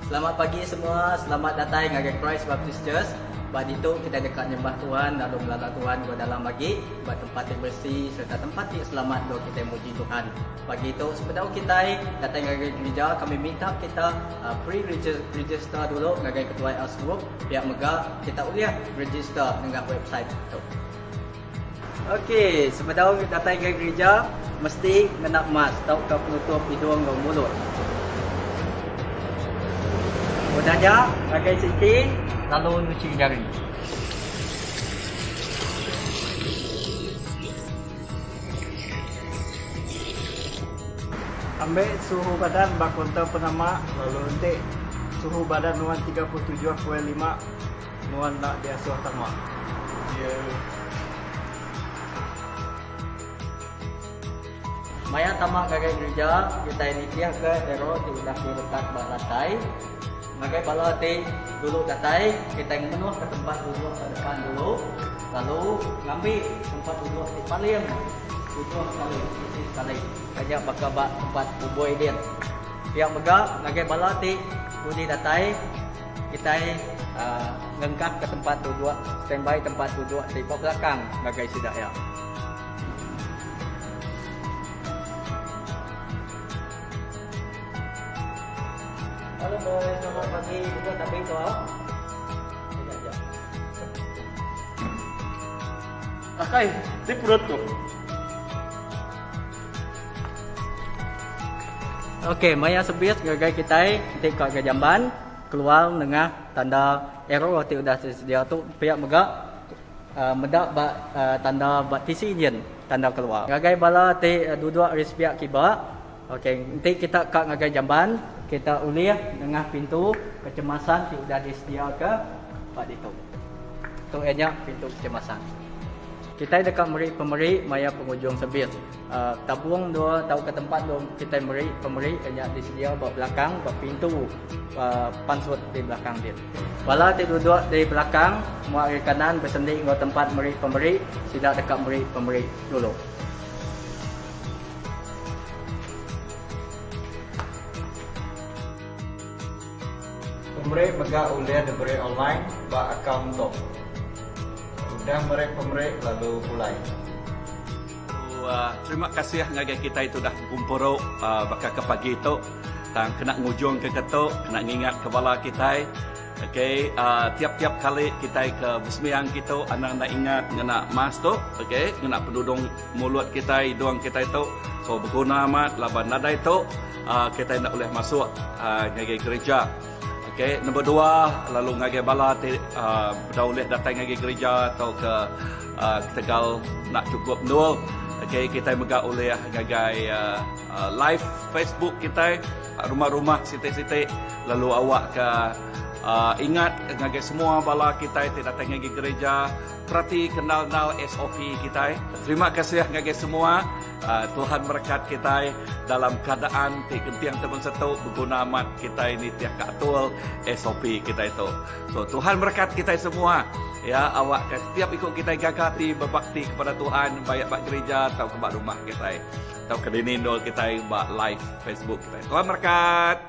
Selamat pagi semua, selamat datang ke Christ Baptist Church. Pada itu kita dekat nyembah Tuhan, lalu melala Tuhan ke dalam bagi buat tempat yang bersih serta tempat yang selamat untuk kita muji Tuhan. Pagi itu sebentar kita datang ke gereja, kami minta kita pre-register dulu dengan ketua LS Group. Pihak Mega kita uliah register dengan website itu. Okey, sebentar datang ke gereja mesti kena mask, tahu ke penutup hidung dan mulut. Mudahnya pakai siti lalu cuci jari. Ambil suhu badan bak kontor penama lalu nanti suhu badan nuan 37.5 nuan nak diasuh tama. Maya tamak gagai gereja kita ini tiap ke ero diudah diletak bak lantai. Gagai bala ti dulu katai kita yang menuh ke tempat duduk ke depan dulu, lalu ngambil tempat duduk di paling duduk sekali banyak bakal bak tempat buboi dia. Yang megak gagai bala ti budi datai kita ngengkap ke tempat duduk, standby tempat duduk di belakang gagai sidak ya. Halo boy, selamat pagi juga tapi kau. Akai, di perutku. Okey, maya sebis gagai kita ketika ke jamban keluar dengan tanda arrow roti udah sedia tu pihak Mega medak tanda batisi jen tanda keluar. Gagai bala ti duduk aris pihak kiba. Okey, nanti kita kat ngagai jamban, kita uliah dengan pintu kecemasan yang sudah disediakan ke Pak Dito. Itu enya pintu kecemasan. Kita dekat pemeri maya penghujung sebis. Tabung dua tahu ke tempat dua kita pemeri enya disedia buat belakang, buat pintu pansut di belakang dia. Wala ti duduk di belakang, mau ke kanan bersendi ke tempat pemeri, tidak dekat pemeri dulu. Pemeri Mega uliah diberi online bak akaun tu. Udah pemeri lalu mulai. Terima kasih ngagai kita itu dah kumpul bakal ke pagi itu dan kena ngujung ke ketuk, kena ngingat kepala kita. Okey, tiap-tiap kali kita ke bersembahyang kita anak-anak ingat kena mas tu, okey, kena pendudung mulut kita, hidung kita itu so berguna amat laban nada itu kita nak boleh masuk ngagai gereja. Okay, nombor dua, lalu ngagai bala dah boleh datang ngagai gereja atau ke Tegal nak cukup nol. Okay, kita megak oleh ngagai live Facebook kita, rumah-rumah sitik-sitik. Lalu awak ke ingat ngagai semua bala kita datang ngagai gereja, perhati kenal SOP kita. Terima kasih ngagai semua. Tuhan berkat kita dalam keadaan kentiang teman satu berguna amat kita ini tiap katul SOP kita itu. So Tuhan berkat kita semua. Ya, awak setiap ikut kita gagati berbakti kepada Tuhan, baik bak gereja atau ke bak rumah kita. Atau ke dinindol kita bak live Facebook kita. Tuhan berkat.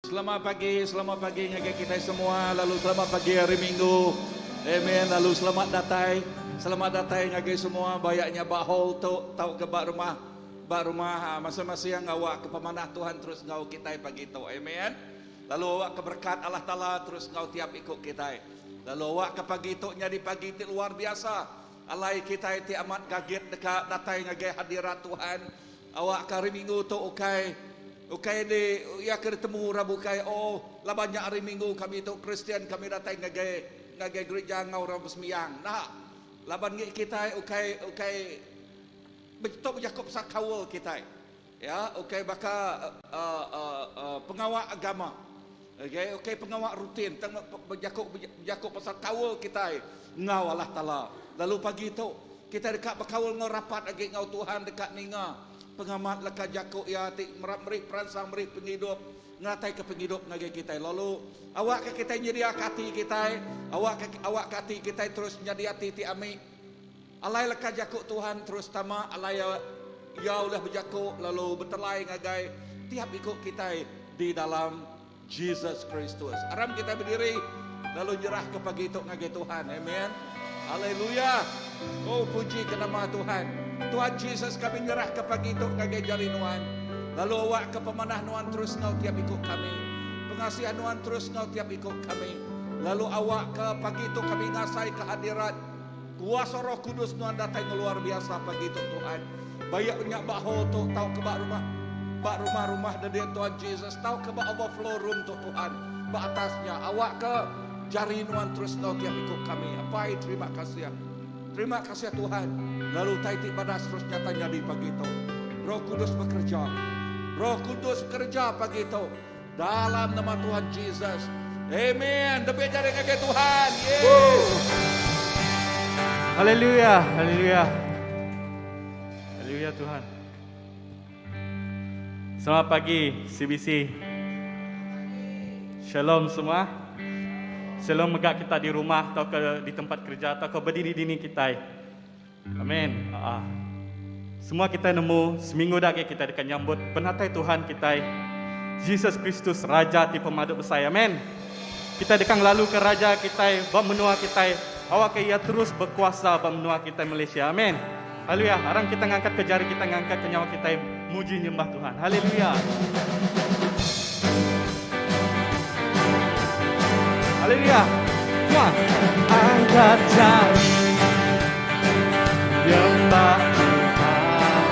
Selamat pagi ngagai kita semua. Lalu selamat pagi hari Minggu. Amen. Lalu selamat datang ngagai semua. Bayaknya bak hall tu tahu ke bak rumah masing-masing awak ke pemanah Tuhan terus ngau kita pagi tu. Amen. Lalu awak ke berkat Allah Taala terus ngau tiap ikut kita. Lalu awak ke pagi tu jadi pagi ti luar biasa. Alai kita ti amat kaget dekat datang ngagai hadirat Tuhan. Awak ke hari Minggu tu Okay ni ya ketemu Rabu kai lah banyak hari Minggu kami tu Kristian kami datang ngagai gereja ngau orang bersembahyang. Nah, laban kita okay betul berjakup sakawal kita. Ya, baka pengawal agama. Okay pengawal rutin berjakup pasal kawal kita ngau Allah Taala. Lalu pagi tu kita dekat berkawal ngau rapat lagi ngau Tuhan dekat ninga. Pengamat leka jakuk ya merih peransang merih penghidup ngatai ke penghidup ngagai kita. Lalu awak ke kita nyedia kati kita, awak kati kita terus nyedia ti ami. Alai leka jakuk Tuhan terus tama alai ya oleh berjakuk lalu bertelai ngagai tiap ikut kita di dalam Jesus Kristus. Aram kita berdiri lalu nyerah ke pagi itu ngagai Tuhan. Amen. Haleluya. Oh puji ke nama Tuhan. Tuhan Yesus kami nyerah ke pagi itu ngagai jari Nuan. Lalu awak ke pemanah Nuan terus ngau tiap ikut kami. Pengasihan Nuan terus ngau tiap ikut kami. Lalu awak ke pagi itu kami ngasai kehadirat kuasa Roh Kudus Nuan datang luar biasa pagi itu Tuhan. Banyaknya bahol tu tahu ke bak rumah dari Tuhan Yesus, tahu ke bak overflow room tu Tuhan. Bak atasnya awak ke jari Nuan terus ngau tiap ikut kami. Apa terima kasih. Terima kasih Tuhan. Lalu taiti badas terus nyatanya di pagi itu. Roh Kudus bekerja. Roh Kudus bekerja pagi itu. Dalam nama Tuhan Yesus. Amen. Demi jari kaki Tuhan. Haleluya, haleluya. Haleluya Tuhan. Selamat pagi CBC. Shalom semua. Shalom megak kita di rumah atau di tempat kerja atau berdiri di sini kita. Amin. Semua kita nemu seminggu dah kita dekat nyambut penatai Tuhan kita. Yesus Kristus Raja ti pemaduk besar. Amin. Kita dekang lalu ke Raja kita, bab menua kita. Awak ia terus berkuasa bab menua kita Malaysia. Amin. Haleluya. Sekarang kita ngangkat ke jari kita, ngangkat ke nyawa kita, muji nyembah Tuhan. Haleluya. Haleluya. Semua angkat jari nyembah Tuhan.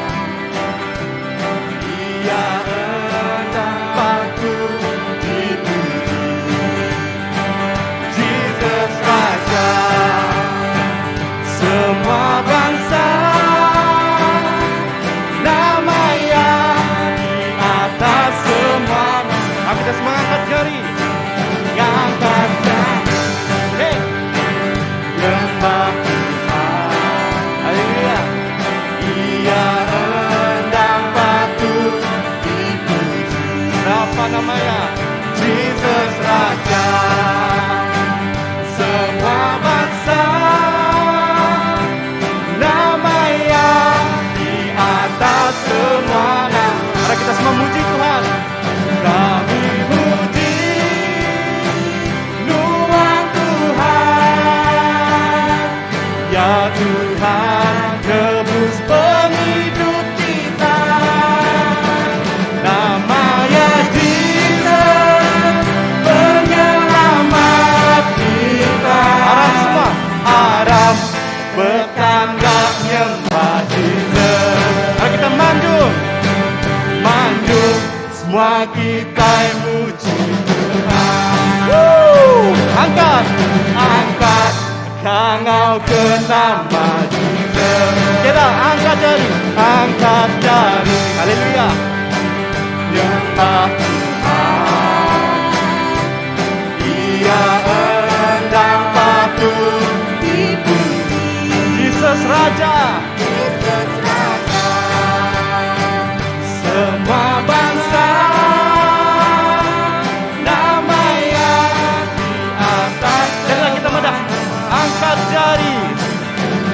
Ia rendang patut dipuji. Jesus Raja semua bangsa, namanya di atas semua. Kita semua angkat jari, angkat jari. Hey, nyembah Tuhan. Haleluya. Ia rendang patut dipuji. Siapa namanya? Jesus Raja. Semua bangsa, namanya di atas semua nama. Mari kita semua muji Tuhan. Kami muji Tuhan Tuhan, ya Tuhan tebus penghidup kita. Namanya Jesus penyelamat kita. Aram semua, aram bertanggap nyembah Jesus. Mari kita manjung, manjung semua kita muji Tuhan. Angkat, angkat kangau ke nama Jesus. Kita angkat jari, angkat jari. Haleluya. Nyembah Tuhan. Ia rendang patut dipuji. Jesus Raja. Jesus Raja. Semua bangsa, namanya di atas. Jadilah kita madah. Angkat jari,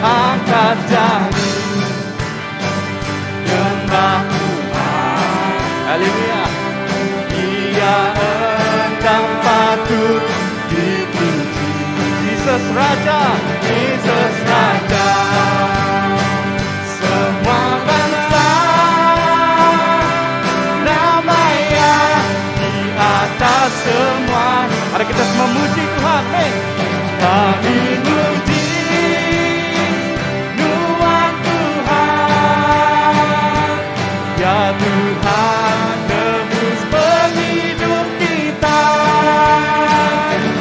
angkat jari. Nyembah Tuhan. Haleluya. Ia rendang patut dipuji. Jesus Raja, Jesus Raja. Semua bangsa, namanya di atas semua. Mari kita semua muji Tuhan. Hey. Kami muji Tuhan Tuhan, ya Tuhan tebus penghidup kita.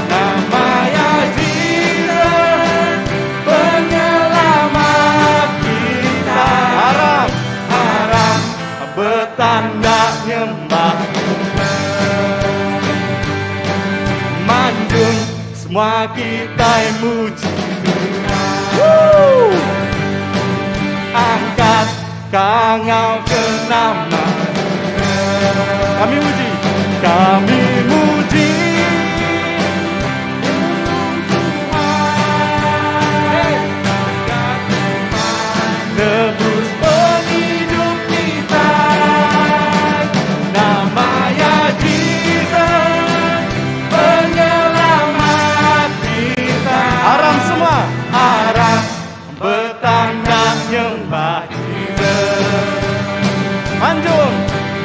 Namanya Jesus penyelamat kita. Harap, harap bertanda nyembah manjung semua kita muji Tuhan. Angkat kangau ke nama. Kami muji, kami muji Tuhan. Tebus penghidup nyembah Jesus. Manjung,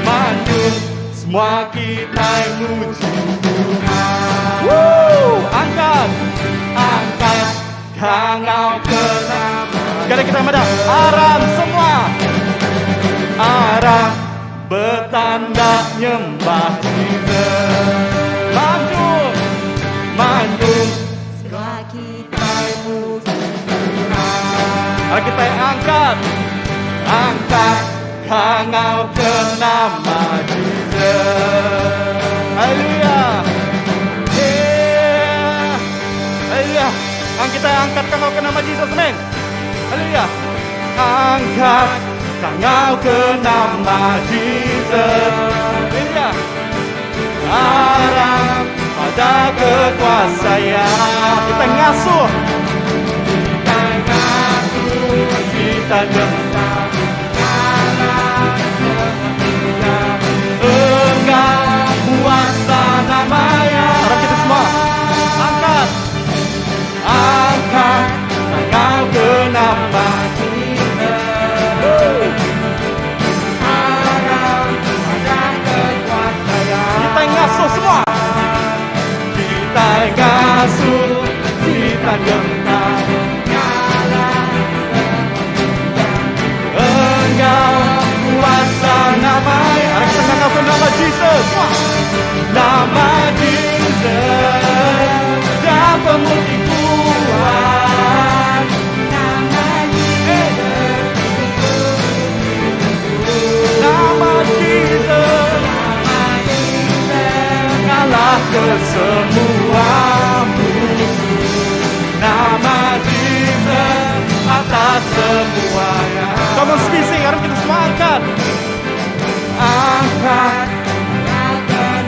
manjung, semua kita muji Tuhan. Angkat, angkat, Kau ke nama. Sekali kita mada, aram semua. Aram bertanda nyembah Jesus. Manjung, manjung, Semua kita muji mari kita angkat, angkat, Kau ke nama Jesus. Haleluya. Yeah. Haleluya. Kita angkat Kau ke nama Jesus, amin. Haleluya. Angkat Kau ke nama Jesus. Haleluya. Harap pada kekuasaan. Kita ngasuh. Kita ngasuh. Kita gentar. Engkau kuasa namanya. Harap kita semua angkat, angkat Kau ke nama Jesus. Harap pada kekuasaan. Kita ngasuh semua. Kita ngasuh, kita gentar. Engkau kuasa namanya. Harap kita ngasuh nama Jesus. Nama Jesus yang pemutih kuat. Nama Jesus, nama Jesus, ngalah ke semua musuh. Nama Jesus atas semuanya. Kamu squeezing, harus kita semua angkat. Angkat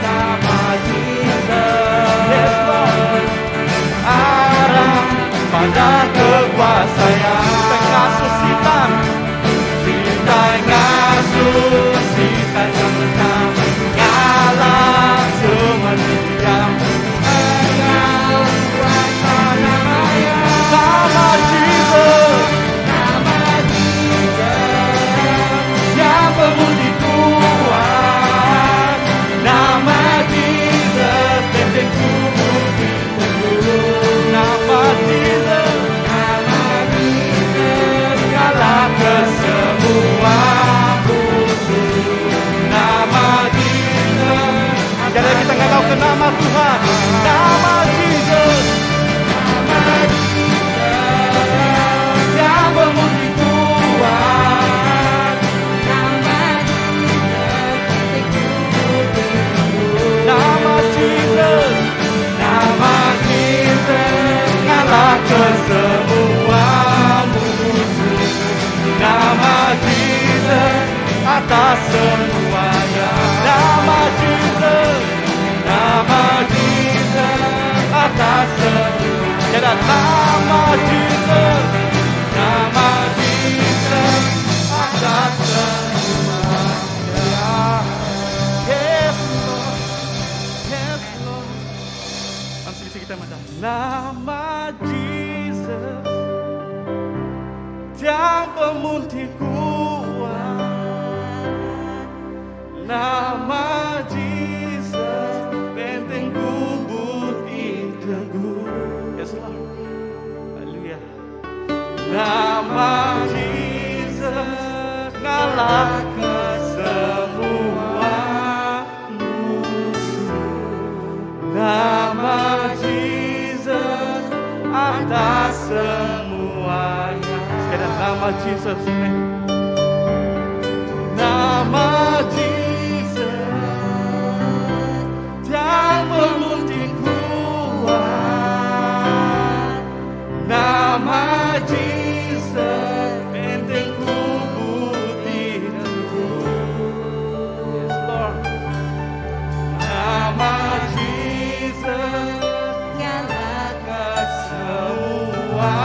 nama Jesus. Yes, Lord. Arah pada kekuasaan. Kita ngasuh sitan. Kita ngasuh sitan tentang ngalah semua diam. Engkau kuasa namanya. Nama Jesus. Nama Jesus yang pemutih kuat. Nama Jesus benteng tubuh teguh. Nama Jesus, nama Jesus kalah ke semua musuh. Nama Jesus, jadi kita nggak tahu ke nama Tuhan. Nama Jesus, nama Jesus yang pemutih kuat. Nama Nama Jesus, nama Jesus ngalah ke semua musuh. Nama Jesus atas semuanya. Nama Jesus, nama Jesus atas semuanya. Jadi nama Jesus, nama Jesus atas semuanya. Yes, Lord. Yes, Lord. Langsung isi kita macam nama Jesus yang pemutih kuat. Nama Jesus benteng bukti teguh. Yes, Lord. Haleluya. Nama Jesus ngalah ke semua musuh. Nama Jesus atas semuanya. Sekarang nama Jesus. Nama Jesus yang pemutih kuat. Nama Jesus benteng putih teguh. Yes, Lord. Nama Jesus Nyalakan semua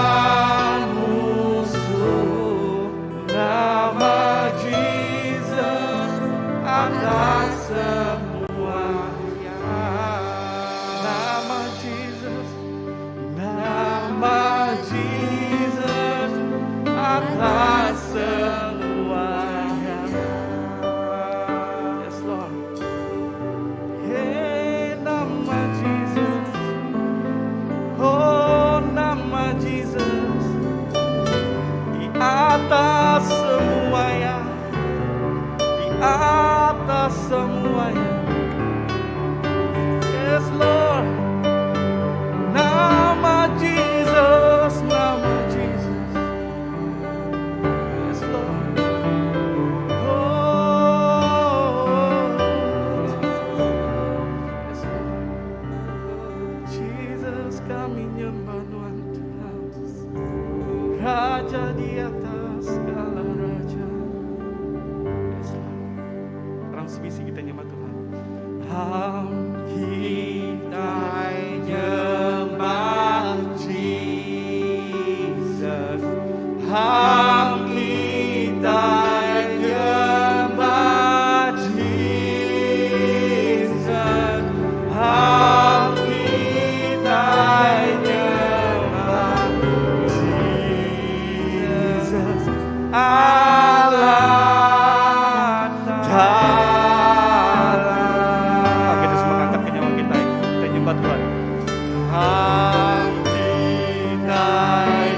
musuh. Nama Jesus atas semuanya. Nama Jesus, nama Jesus raja di atas segala raja. Yes, Lord. Orang sebisi kita nyembah Tuhan. Kita nyembah Jesus. Kita nyembah Jesus. Kita nyembah Jesus. Allah Ta'ala. Kita semua angkat kenyaman kita nyembah Tuhan. Kita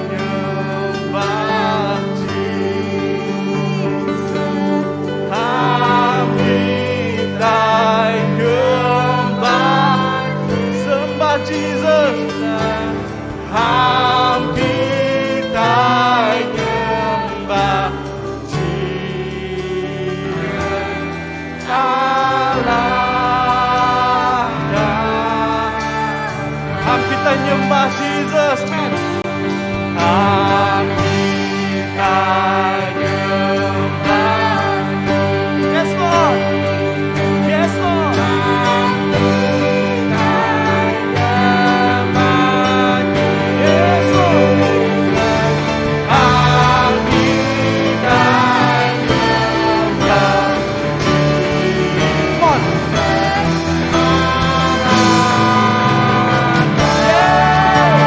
nyembah Jesus. Kita nyembah sembah Jesus. Kita nyembah Jesus. Allah kita nyembah Jesus, man. Kita nyembah. Yes, Lord. Yes, Lord. Kita nyembah. Yes, Lord. Kita nyembah. Come on. Yeah.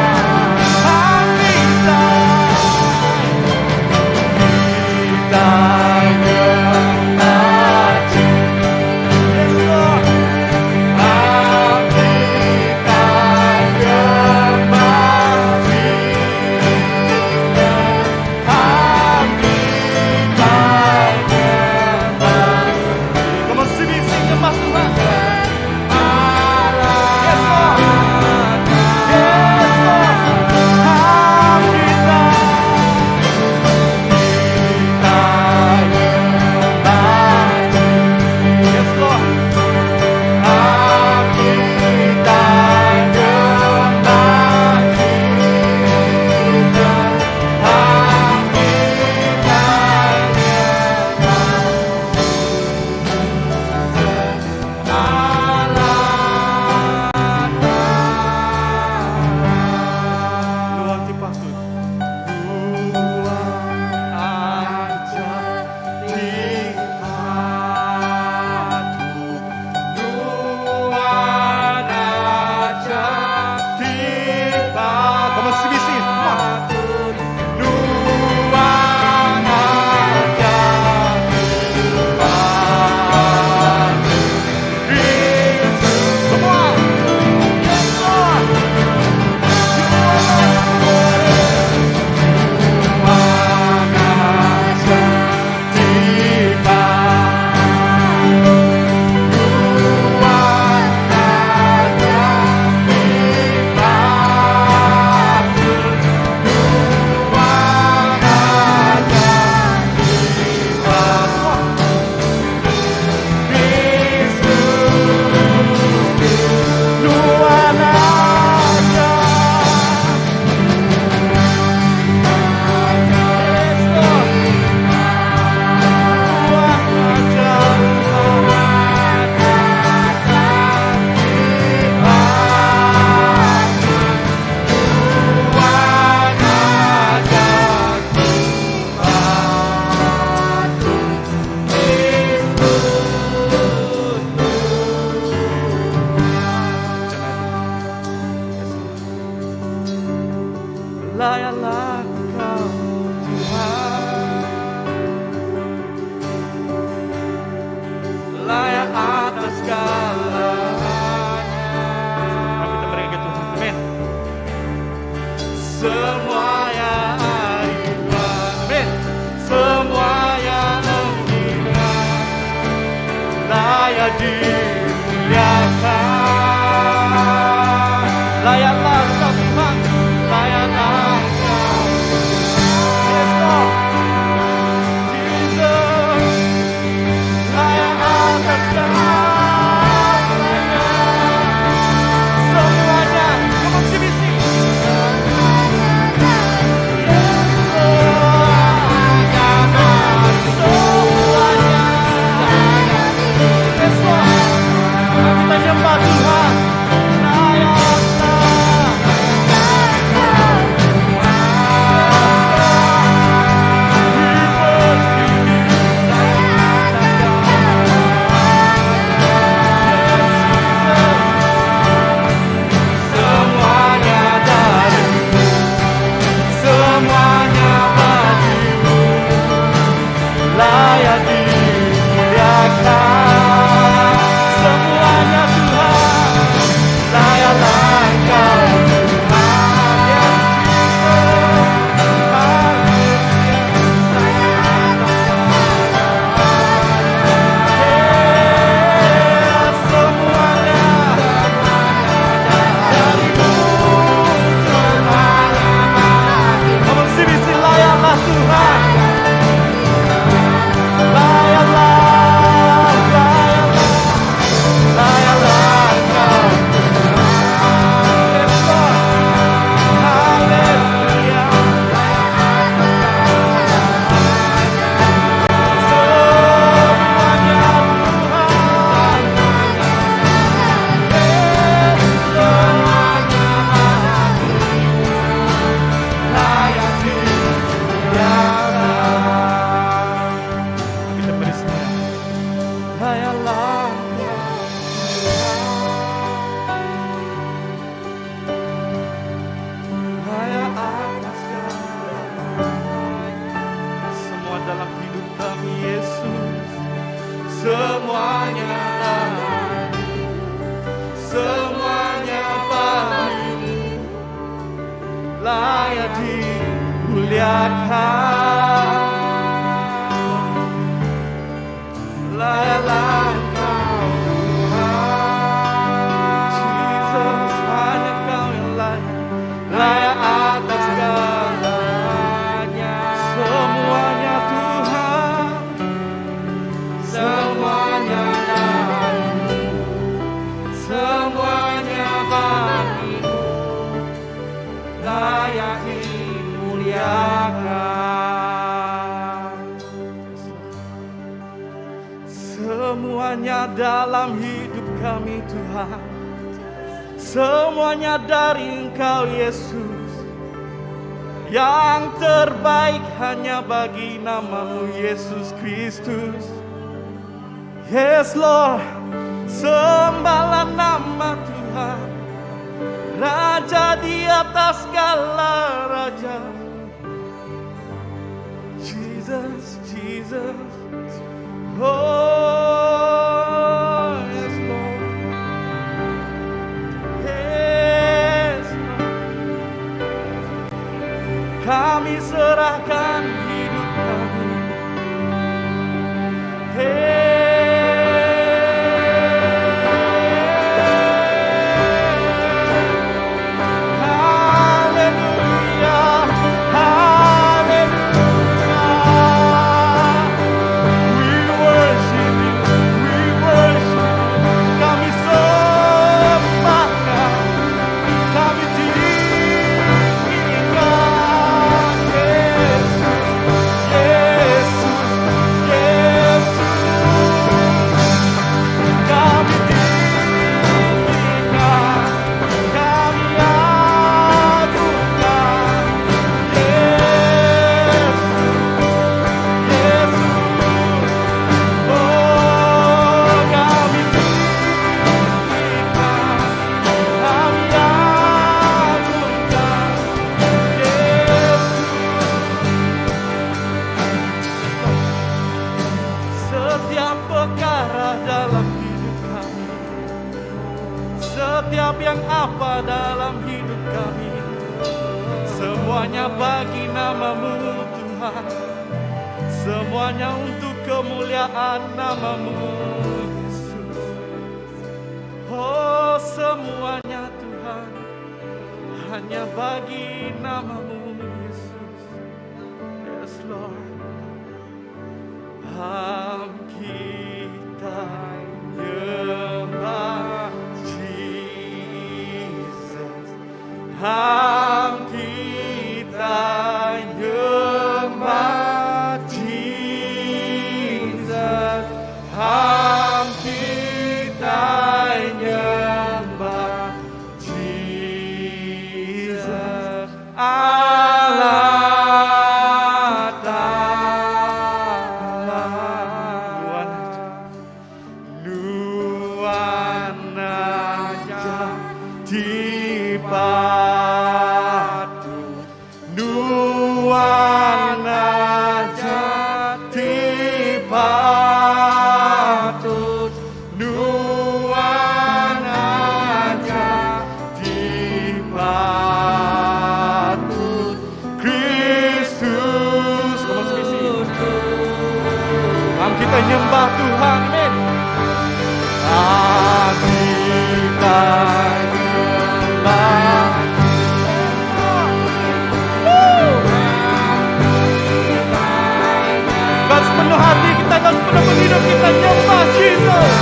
Semua dalam hidup kami Yesus, semuanya bagimu, layak dimuliakan, layaklah Engkau Tuhan. Jesus, hanya Kau yang layak atas segalanya. Semuanya Tuhan, semuanya bagimu, semuanya bagimu, layak dimuliakan. Semuanya dalam hidup kami Tuhan, semuanya dari Engkau Yesus. Yang terbaik hanya bagi namamu Yesus Kristus. Yes Lord, sembahlah nama Tuhan, Raja di atas segala raja. Jesus, Jesus, oh yes Lord, yes Lord. Kami serahkan hidup kami. Hallelujah, hallelujah. We worship you, we worship you. Kami sembahkan, kami tinggikan Yesus, Yesus, Yesus. Kami tinggikan, kami agungkan Yesus, Yesus. Oh, kami tinggikan, kami agungkan Yesus. Setiap perkara dalam hidup kami, setiap yang apa dalam hidup kami, semuanya bagi namamu Tuhan, semuanya untuk kemuliaan namamu Yesus. Oh, semuanya Tuhan, hanya bagi namamu Yesus. Yes Lord. Kita nyembah Jesus, kita nyembah Jesus, kita nyembah Jesus, Allah kita nyembah Tuhan, amin. Kita nyembah dengan sepenuh hati kita, dengan sepenuh hidup kita nyembah Jesus.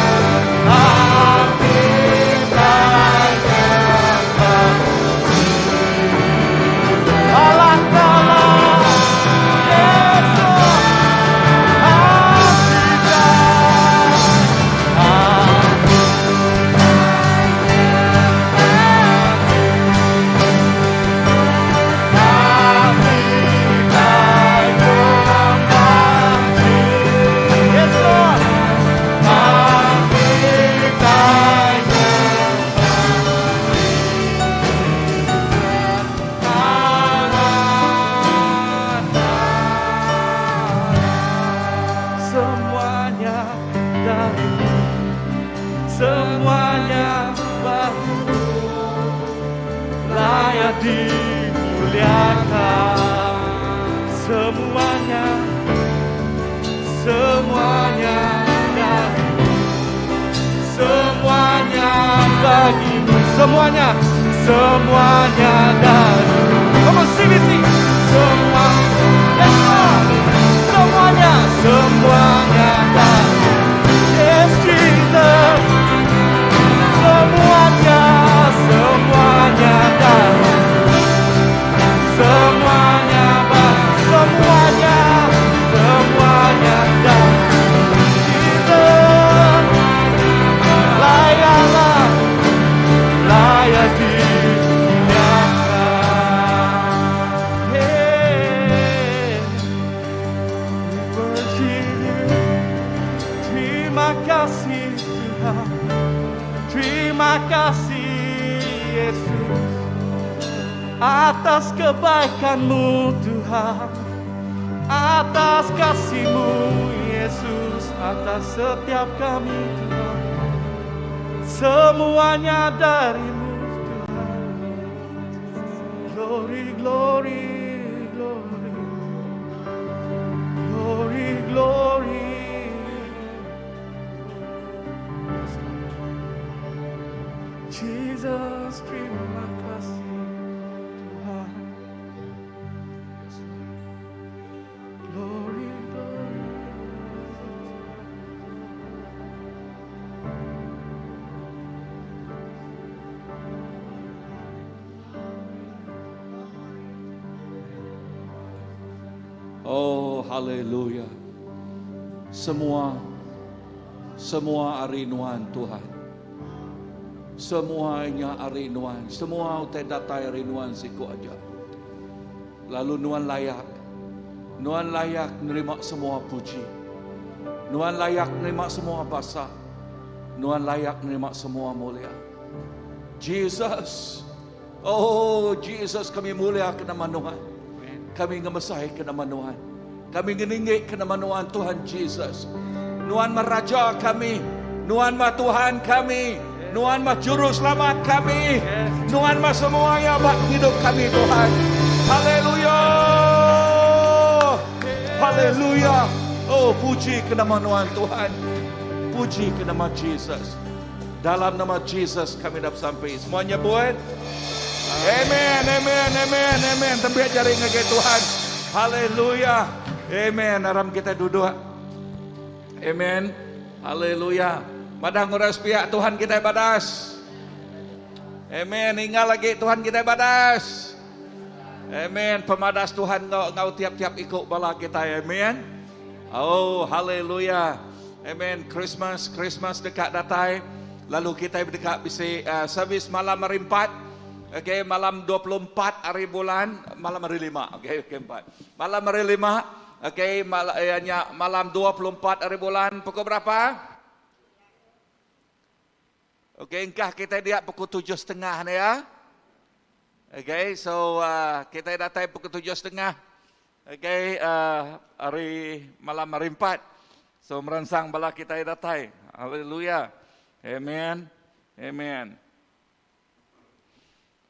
Kita nyembah Allah Ta'ala. Yes, Lord. semuanya, semuanya darimu, semuanya bagimu, semuanya, semuanya darimu. Come on, sing it, sing. Semua, yes Lord. Semuanya, semuanya darimu. Yes Jesus. Semuanya, semuanya darimu. Semuanya, semuanya, semuanya darimu. Jesus, layaklah, layak dimuliakan. Hey, we worship you. Terima kasih Tuhan, terima kasih Yesus atas kebaikan-Mu Tuhan, atas kasih-Mu Yesus, atas setiap kami Tuhan, semuanya dari-Mu Tuhan. Glory, glory, glory, glory, glory. Jesus, terima kasih Tuhan. Glory, glory. Oh, haleluya. Semua arinuan Tuhan. Semuanya arinuan. Semua utai datai arinuan siku aja. Lalu Nuan layak. Nuan layak menerima semua puji. Nuan layak menerima semua basa. Nuan layak menerima semua mulia. Jesus. Oh, Jesus, kami mulia ke nama Tuhan. Kami ngemesai ke nama Tuhan. Kami ngeningik ke nama Tuhan Jesus. Nuan meraja kami. Nuan ma Tuhan kami. Nuan ma juru selamat kami. Nuan ma semuanya bak hidup kami Tuhan. Haleluya. Haleluya. Oh, puji ke nama Tuhan. Puji ke nama Jesus. Dalam nama Jesus kami dapat sampai. Semuanya buat. Amen, amen, amen, amen. Tembiak jari ngake Tuhan. Haleluya. Amen. Aram kita duduk. Amen. Haleluya. Madang nguras pihak Tuhan kita badas. Amen. Ingat lagi Tuhan kita badas. Amen. Pemadas Tuhan ngau tiap-tiap ikut bala kita. Amen. Oh, haleluya. Amen. Christmas dekat datai. Lalu kita dekat bisi servis malam hari 4. Okay, malam 24 hari bulan, malam hari 5. Okay, 4. Malam hari 5. Okay, malam 24 hari bulan pukul berapa? Okay, engkau kita dia pukul 7.30 ni ya. Okay, so kita datang pukul 7.30. Okay, hari malam hari 4. So merangsang bala kita datang. Haleluya. Amen. Amen.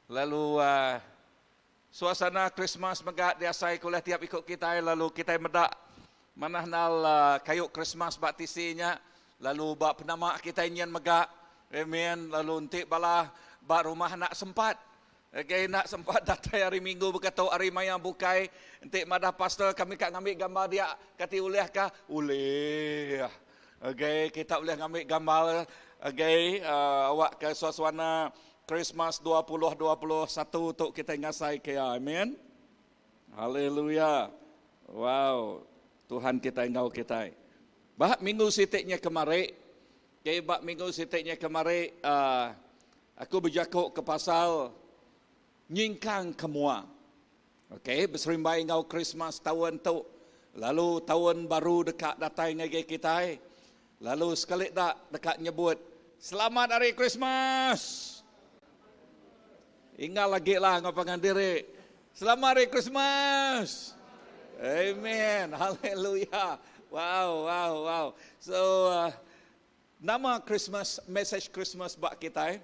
Lalu suasana Christmas megak diasai kuliah tiap ikut kita. Lalu kita medak manah nal kayu Christmas bak tisinya. Lalu bak penama kita nyen megak. Amen. Lalu untik bala bak rumah nak sempat. Okay, nak sempat datang hari Minggu berkata hari maya bukai. Untik madah pastor kami kat ngambil gambar dia. Kati uliah kah? Uliah. Okay, kita boleh ngambil gambar. Okay, awak ke suasana Christmas 2021 untuk kita ngasai ke amen. Haleluya. Wow. Tuhan kita engau kita. Bah minggu sitiknya kemarin. Okay, bah minggu sitiknya kemarin aku berjakuk ke pasal nyingkang kemua. Okay, berserimbai engau Christmas tahun tu. Lalu tahun baru dekat datang ngagi kita. Lalu sekali tak dekat nyebut Selamat Hari Christmas. Ingat lagi lah ngapangan diri. Selamat Hari Christmas. Amen. Haleluya. Wow. So, nama Christmas, message Christmas bak kita.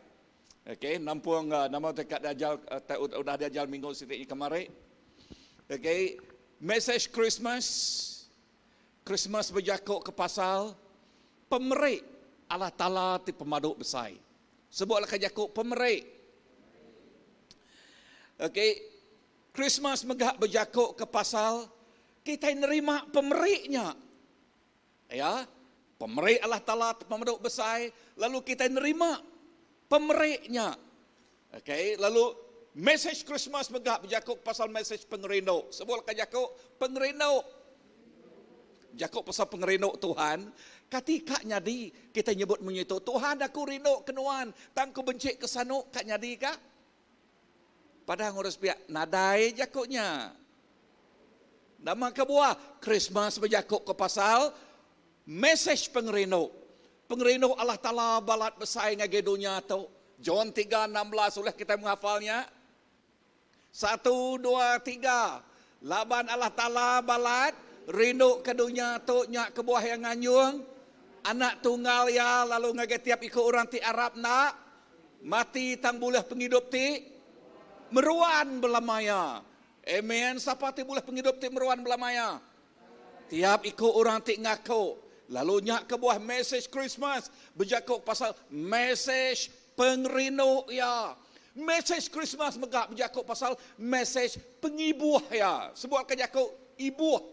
Okay, nampung nama dekat diajal, udah diajal minggu sedikit kemarin. Okay, Message Christmas. Christmas berjakuk ke pasal pemerik Allah Ta'ala ti pemaduk besar. Sebutlah ke jakuk pemerik. Okey. Christmas megak berjakuk ke pasal kita nerima pemeriknya. Ya. Pemerik Allah Ta'ala ti pemaduk besar. Lalu kita nerima pemeriknya. Okey. Lalu message Christmas megak berjakuk pasal message pengerinduk. Sebutlah ke jakuk pengerinduk. Jakuk pasal pengerinduk Tuhan. Ketika nyadi kita nyebut menyitu Tuhan aku rindu kenuan tangku benci kesanuk kak nyadi kah? Padahal ngurus pihak nadai jakuknya. Nama kebuah Christmas berjakuk ke pasal message pengerinduk. Pengerinduk Allah Ta'ala balat besar ngage dunia tu. John 3:16 oleh kita menghafalnya. 1, 2, 3. Laban Allah Ta'ala balat rindu ke dunia tu nyak kebuah yang nganyung. Anak tunggal ya lalu ngage tiap ikut orang ti Arab nak mati tang boleh penghidup ti meruan belamaya. Amen. Siapa ti boleh penghidup ti meruan belamaya? Tiap ikut orang ti ngaku. Lalu nyak kebuah message Christmas berjakuk pasal message pengrindu ya. Message Christmas megak berjakuk pasal message pengibuh ya. Sebut ke jakuk ibuh.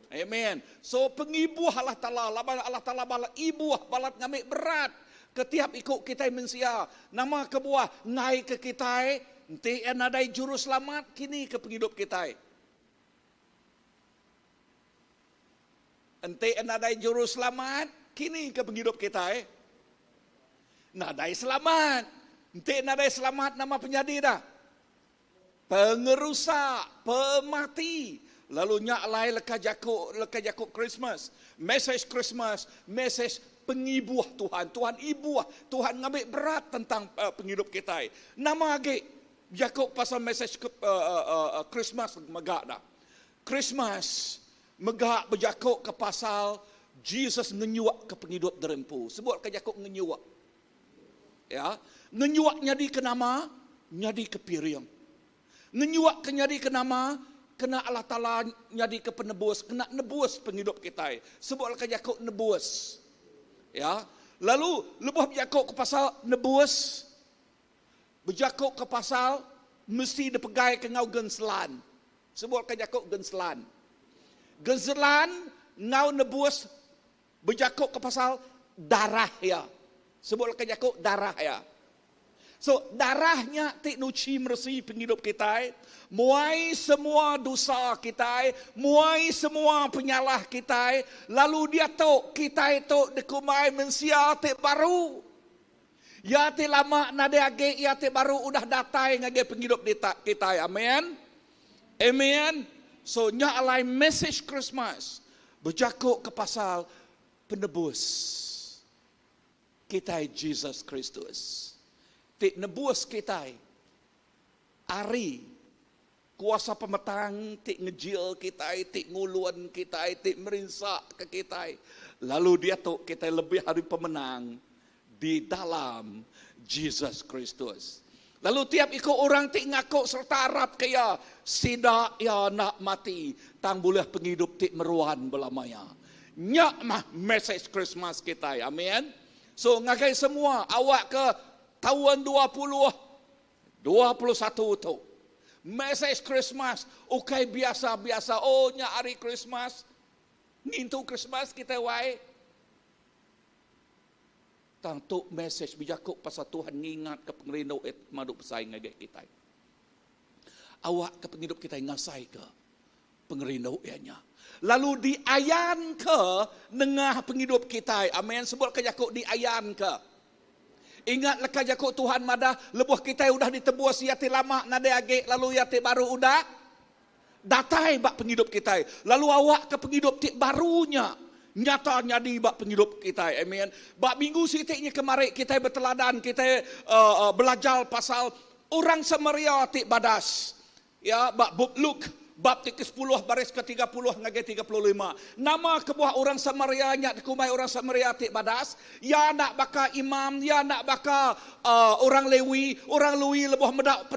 Amen. So pengibuh Allah Ta'ala, laban Allah Ta'ala balat ibuh, balat ngambil berat. Ketiap ikut kita mensia, nama kebuah ngai ke kita, nanti nadai juru selamat kini ke penghidup kita. Nanti nadai juru selamat kini ke penghidup kita. Nadai selamat, nanti nadai selamat nama penyadi dah. Pengerusak, pemati. Lalu nyak lai leka jakuk Christmas. Message Christmas, message pengibuh Tuhan. Tuhan ibuah, Tuhan ngambil berat tentang penghidup kita. Nama lagi jakuk pasal message Christmas megak dah. Christmas megak berjakuk ke pasal Jesus ngenyuak ke penghidup derempu. Sebut ke jakuk ngenyuak. Ya, ngenyuak nyadi ke nama, nyadi ke piring. Ngenyuak ke nyadi ke nama, kena Allah Ta'ala nyadi ke penebus, kena nebus penghidup kita. Sebutlah ke jakuk nebus. Ya. Lalu lebuh berjakuk ke pasal nebus. Berjakuk ke pasal mesti dipegai ke ngau genselan. Sebut ke jakuk genselan. Genselan ngau nebus berjakuk ke pasal darah ya. Sebutlah ke jakuk darah ya. So darahnya tik nuci mersi penghidup kita, muai semua dosa kita, muai semua penyalah kita, lalu dia tu kita itu dikumai mensia tik baru. Ya tik lama nade age ya tik baru udah datai ngage penghidup kita. Amen. Amen. So nya alai message Christmas berjakuk ke pasal penebus kita Jesus Kristus. Tik nebus kita. Ari kuasa pemetang tik ngejil kita, tik nguluan kita, tik merinsak ke kita. Lalu dia tu kita lebih hari pemenang di dalam Jesus Kristus. Lalu tiap ikut orang tik ngaku serta Arab kaya sidak ya nak mati tang boleh penghidup tik meruan belamaya. Nyak mah message Christmas kita. Amin. So ngagai semua awak ke tahun 2021 tu. Message Christmas. Okay biasa-biasa. Oh nya hari Christmas. Ngintu Christmas kita wae. Tang tu message bijakuk pasal Tuhan ngingat ke pengrindu maduk pesaing ngagak kita. Awak ke penghidup kita ngasai ke pengrindu ianya. Lalu diayan ke nengah penghidup kita. Amin. Sebut ke jakuk diayan ke. Ingat leka jakuk Tuhan madah lebuh kita udah ditebus yati lama nade age lalu yati baru udah datai bak penghidup kita. Lalu awak ke penghidup tik barunya nyata nyadi bak penghidup kita. Amen. Bak minggu sitiknya kemarin kita berteladan kita belajar pasal orang Samaria tik badas. Ya bak buk Luke bab ke-10 baris ke-30 ngagai 35. Nama kebuah orang Samaria nya kumai orang Samaria tik badas, ya nak baka imam, ya nak baka orang Lewi lebuh medak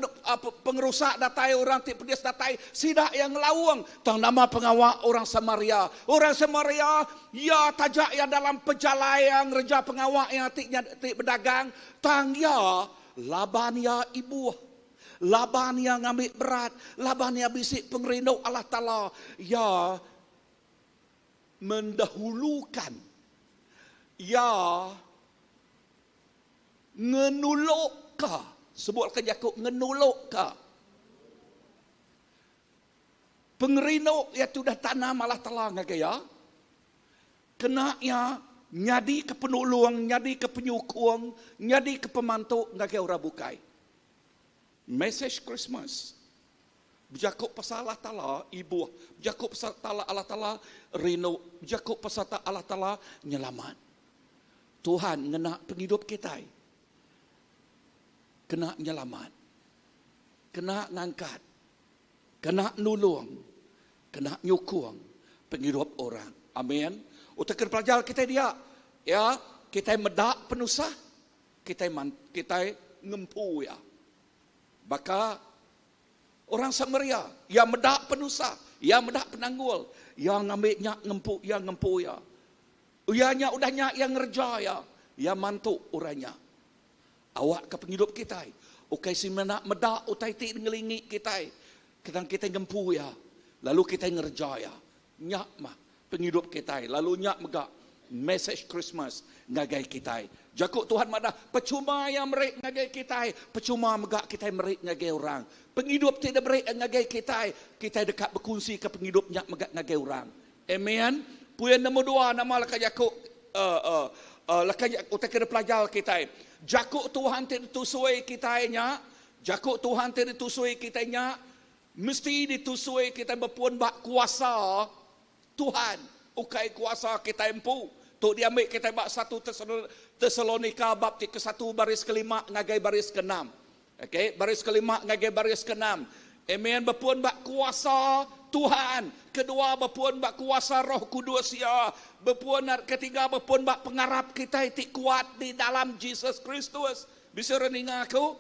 pengerusak datai orang tik pedis datai sidak yang lawang tang nama pengawak orang Samaria. Orang Samaria ya tajak ya dalam pejalai yang reja pengawak yang tik berdagang tang ya laban ya ibu. Laban yang ngambil berat, Laban yang bisik pengerindau Allah Ta'ala, ya mendahulukan, ya ngenuluk ka, sebutkan Yakub ngenuluk ka. Pengerindau ya sudah tanam Allah Ta'ala ngagaya, kena ya nyadi ke penulung, nyadi ke penyukung, nyadi ke pemantuk ngagaya ora bukai. Message Christmas. Berjakuk pasal Allah Ta'ala, ibu. Berjakuk pasal Allah Ta'ala, rino. Berjakuk pasal Allah Ta'ala, nyelamat. Tuhan ngena penghidup kita. Kena nyelamat. Kena ngangkat. Kena nulung. Kena nyukung penghidup orang. Amin. Utakan pelajar kita dia. Ya, kita medak penusah. Kita ngempu ya. Maka orang Samaria yang medak penusah, yang medak penanggul, yang ngambilnya ngempuk, yang ngempu ya. Uyanya udahnya yang ngerja ya, yang mantuk orangnya. Awak ke penghidup kita. Ukai si menak medak utai ti ngelingi kita. Kita ngempu ya. Lalu kita ngerja ya. Nyak mah penghidup kita. Lalu nyak megak message Christmas ngagai kita. Jakuk Tuhan madah percuma yang merik ngagai kita, percuma megak kita merik ngagai orang. Penghidup tidak merik ngagai kita, kita dekat berkongsi ke penghidupnya megak ngagai orang. Amen. Puan nombor 2 nama laka Jakuk laka utak kena pelajar kita. Jakuk Tuhan tidak tusui kita nya, jakuk Tuhan tidak tusui kita nya, mesti ditusui kita berpuan bak kuasa Tuhan. Ukai kuasa kita empu. Tuk diambil kita bab 1 Tesalonika bab ke-1 baris ke-5 ngagai baris ke-6. Okey, baris ke-5 ngagai baris ke-6. Amen. Berpuan bab kuasa Tuhan. Kedua berpuan bab kuasa Roh Kudus ya. Berpuan ketiga berpuan bab pengarap kita itu kuat di dalam Jesus Kristus. Bisa reningah aku?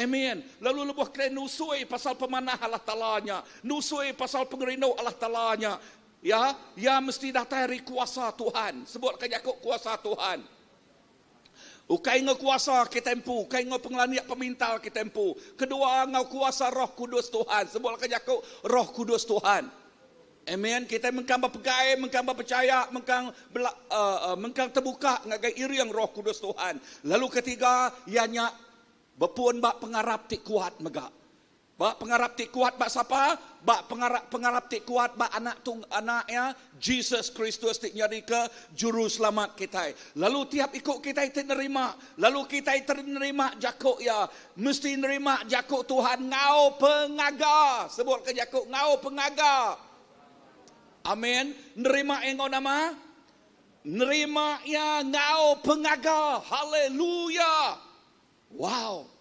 Amen. Lalu lebuh kita nusui pasal pemanah Allah Ta'ala-nya. Nusui pasal pengerindau Allah Ta'ala-nya. Ya, mesti datang dari kuasa Tuhan. Sebutkan Yakub kuasa Tuhan. Ukai ngau kuasa kita empu, ukai ngau pengelaniak pemintal kita empu. Kedua ngau kuasa Roh Kudus Tuhan. Sebutkan Yakub Roh Kudus Tuhan. Amen. Kita mengkang berpegai, mengkang berpercaya, mengkang terbuka ngagai iri yang Roh Kudus Tuhan. Lalu ketiga ianya berpuan bak pengarap tik kuat megak. Bak pengarap tik kuat bak siapa? Bak pengarap tik kuat bak anaknya Jesus Kristus tik nyari ke juru selamat kita. Lalu tiap ikut kita terima. Lalu kita terima Jakub ya. Mesti nerima Jakub Tuhan ngau pengaga. Sebut ke Jakub ngau pengaga. Amin. Nerima engkau nama? Nerima ya ngau pengaga. Haleluya. Wow.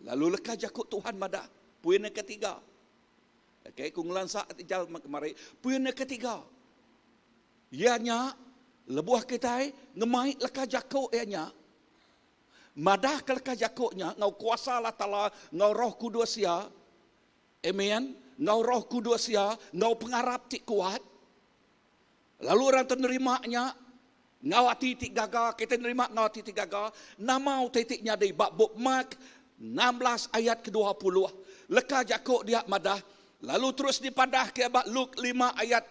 Lalu lekah Jakub Tuhan madah. Puan yang ketiga. Okay, kunglan saat jal kemari. Puan yang ketiga. Ianya lebuah kita ngemai lekah Jakub ianya. Madah ke lekah Jakubnya ngau kuasa Allah Ta'ala, ngau Roh Kudus ya. Amen. Ngau Roh Kudus ya, ngau pengarap tik kuat. Lalu orang tenerimanya ngau hati tik gagal, kita nerima ngau hati tik gagal. Nama titiknya dari bab bookmark 16 ayat ke-20. Lekah Jakub dia madah. Lalu terus dipadah ke bab Luk 5 ayat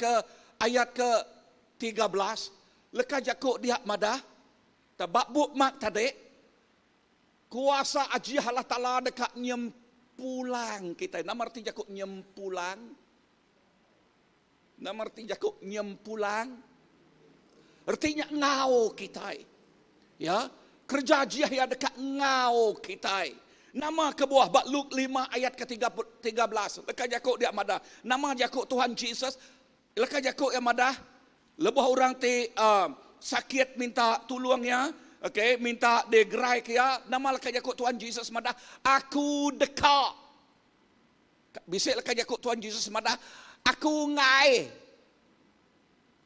ke-13. Lekah Jakub dia madah. Bab bookmark tadi. Kuasa ajiah Allah Ta'ala dekat nyempulang kita. Nama arti Jakub nyempulang. Nama arti Jakub nyempulang. Artinya ngau kita. Ya. Kerja ajiah yang dekat ngau kita. Nama kebuah bab Luk 5 ayat ke-13. Lekah Jakub dia madah. Nama Jakub Tuhan Jesus. Lekah Jakub yang madah. Lebuh orang sakit minta tolongnya. Okey, minta degerai ke ya. Nama lekah Jakub Tuhan Jesus madah. Aku dekat. Bisik lekat jakuk Tuhan Yesus madah. Aku ngai.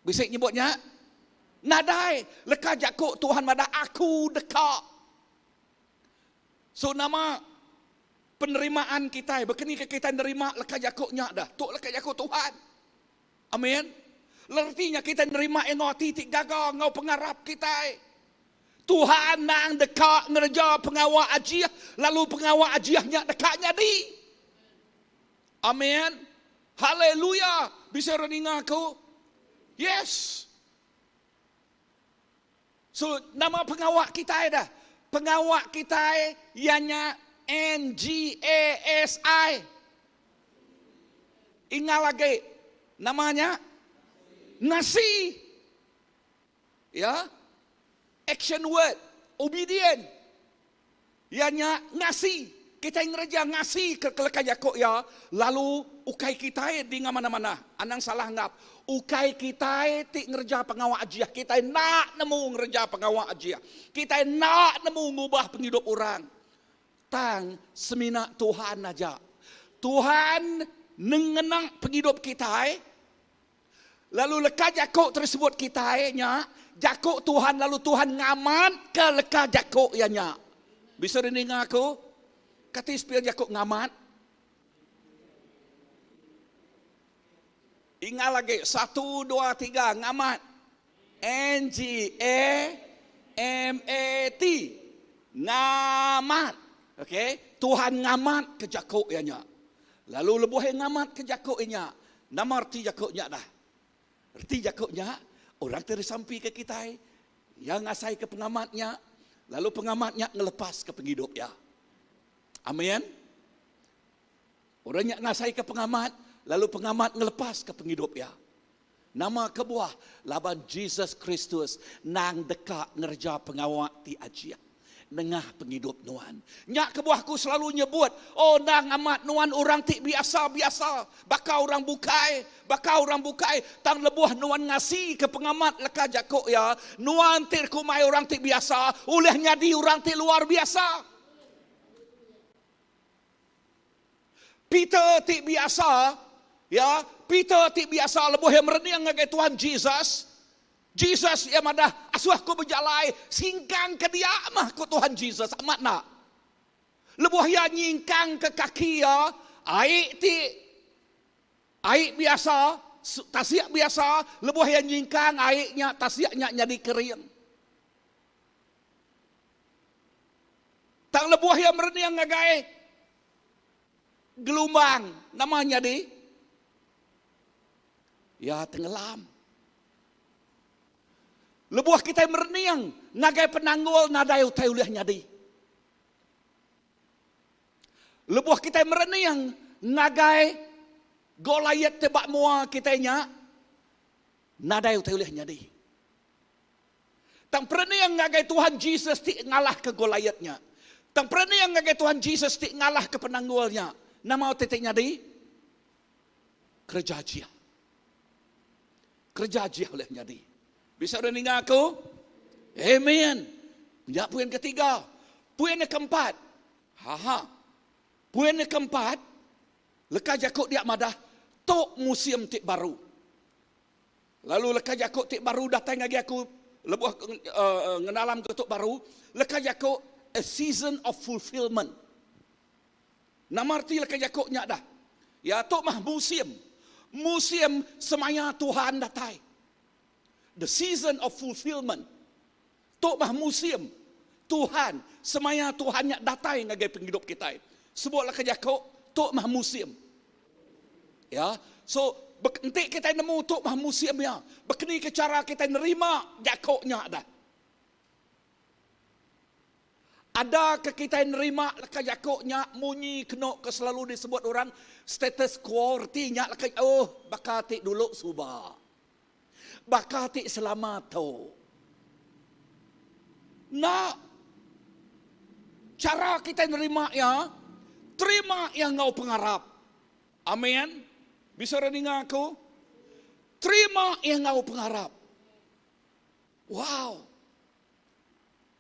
Bisik nyebutnya. Nadai. Lekat jakuk Tuhan madah. Aku dekat. So nama penerimaan kita. Begini kita nerima lekat jakuknya dah. Tuk lekat jakuk Tuhan. Amin. Lertinya kita nerima engau titik gagal. Engau pengarap kita. Tuhan nang dekat ngerja pengawal ajiah. Lalu pengawal ajiahnya dekatnya di. Amin. Haleluya. Bisa reningah aku? Yes. So, nama pengawak kita dah. Pengawak kita ianya NGASI. Ingat lagi. Namanya? Ngasih. Ya. Action word. Obedient. Ianya ngasih. Kita yang ngerja ngasih ke lekat Yakub ya. Lalu ukai kita di mana-mana. Anang salah ngap. Ukai kita ti ngerja pengawal ajiah. Kita nak nemu ngerja pengawal ajiah. Kita nak nemu ngubah penghidup orang. Tang semina Tuhan aja. Tuhan nengenang penghidup kita. Lalu lekat Yakub tersebut kita nya. Jakuk Tuhan lalu Tuhan ngaman ke lekat Jakub ianya. Bisa dengar aku? Kata spion Yakub ngamat. Ingat lagi. 1, 2, 3. Ngamat. NGAMAT. Ngamat. Okay. Tuhan ngamat ke Jakub ianya. Lalu lebuh yang ngamat ke Jakub ianya. Nama arti Jakubnya dah. Arti Jakubnya. Orang tersampi ke kita. Yang ngasai ke pengamatnya. Lalu pengamatnya ngelepas ke penghidup ya. Amin. Orang yang ngasai ke pengamat, lalu pengamat ngelepas ke penghidup ya. Nama kebuah laban Jesus Kristus nang dekat ngerja pengawak ti ajiah. Nengah penghidup nuan. Nyak kebuahku selalu nyebut, oh nang amat nuan orang ti biasa-biasa. Bakal orang bukai, tang lebuah nuan ngasih ke pengamat leka Jakub ya. Nuan ti kumai orang ti biasa, ulehnya di orang ti luar biasa. Peter ti biasa, ya, Peter ti biasa lebuh yang mereniang ngagai Tuhan Jesus. Jesus yang madah asuh ku berjalai singkang ke dia mah ku Tuhan Jesus amat nak. Lebuh yang nyingkang ke kaki ya, air biasa, tasiak biasa, lebuh yang nyingkang airnya tasiaknya jadi kering. Tang lebuh yang mereniang ngagai gelombang namanya di ya tenggelam. Lebuah kita mereniang nagai penanggul nadai utai ulihnya di. Lebuah kita mereniang nagai Goliat tebak mua kitanya nadai utai ulihnya di. Tang pereniang nagai Tuhan Jesus ti ngalah ke Goliatnya. Tang pereniang nagai Tuhan Jesus ti ngalah ke penanggulnya. Nama titiknya di kerja ajiah. Kerja ajiah olehnya di. Bisa udah dengar aku? Amen. Ya, poin ketiga. Poin yang keempat. Poin yang keempat. Lekat Jakub dia madah. Tok musim tik baru. Lalu lekat Jakub tik baru datang lagi aku. Lebuh ngenalam ke tok baru. Lekat Jakub a season of fulfillment. Nama arti lekat Jakubnya dah. Ya, tok mah musim. Musim semaya Tuhan datai. The season of fulfillment. Tok mah musim. Tuhan, semaya Tuhannya datai ngagai penghidup kita. Sebut lekat Jakub, tok mah musim. Ya, so nanti kita nemu tok mah musim ya. Begini ke cara kita nerima Jakubnya dah. Ada ke kita yang nerima lekat Jakubnya munyi kena ke selalu disebut orang status quo artinya lekat oh bakal tik dulu subah. Bakal tik selamat tu. Nah cara kita nerima ya terima yang ngau pengharap. Amin. Bisa dengar aku? Terima yang ngau pengharap. Wow.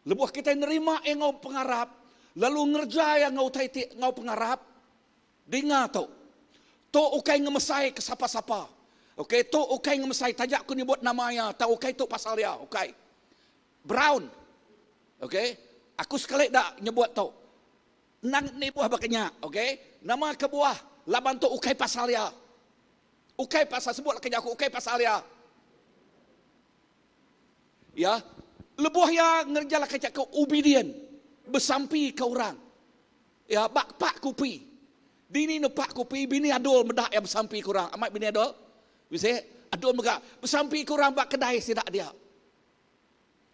Lebuh kita nerima yang ngau pengharap, lalu ngerja yang ngau taiti ngau pengharap, dengar tu. Tok ukai ngemesai ke siapa-siapa. Okey, tok ukai ngemesai tajak aku nyebut namanya, tahu ukai tok pasal dia, ukai. Brown. Okey, aku sekali dak nyebut tok. Nang ni buah bakanya, okey? Nama ke buah, laban tok ukai pasal dia. Ukai pasal sebut kerja aku, ukai pasal dia. Ya, lebuh ya ngerjalah kerja kau obedient, bersampi ke orang. Ya, pak kupi. Bini no pak kopi, bini adol medak yang bersampi kurang. Amat bini adol? Bisa adol megak bersampi kurang bak kedai sidak dia.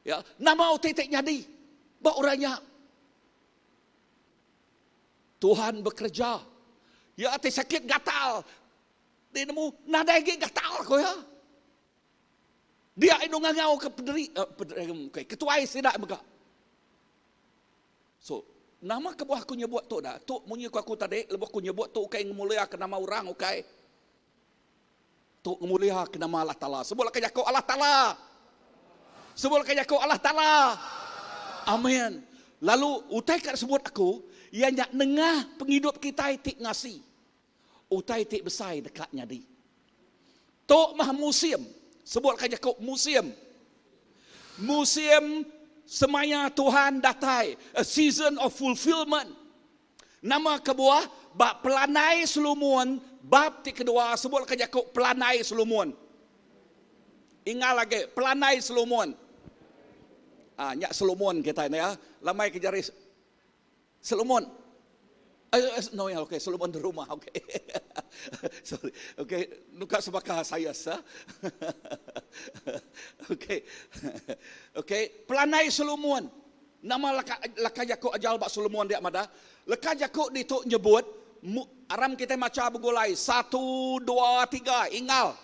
Ya, nama titik jadi. Bak orangnya. Tuhan bekerja. Ya, hati sakit gatal. Dia nemu nada lagi gatal kau ya. Dia itu ngangau ke ketua sidak megak. So, nama kebuah aku nyebut tu dah. Tu munyi aku tadi, lebuh aku nyebut tu ukai ngemulia ke nama orang ukai. Tu ngemulia ke nama Allah Taala. Sebutlah kerja kau Allah Taala. Sebutlah kerja kau Allah Taala. Amin. Lalu utai kat sebut aku, yang nak nengah penghidup kita tik ngasi. Utai tik besar dekatnya di. Tu mah musim. Sebut kerja kau musim. Musim semaya Tuhan datai, a season of fulfillment. Nama kebuah bab pelanai Solomon, bab kedua sebut kerja kau pelanai Solomon. Ingat lagi pelanai Solomon. Nyak Solomon kita ni ya, lamai kejari Solomon. No ya, okay, Solomon di rumah, okay. Sorry, okay, nuka sebakah saya sah. Okay, okay, pelanai Solomon. Nama laka jakuk ajal bak Solomon dia mada. Laka jakuk dituk nyebut, aram kita macam begulai 1, 2, 3, ingal.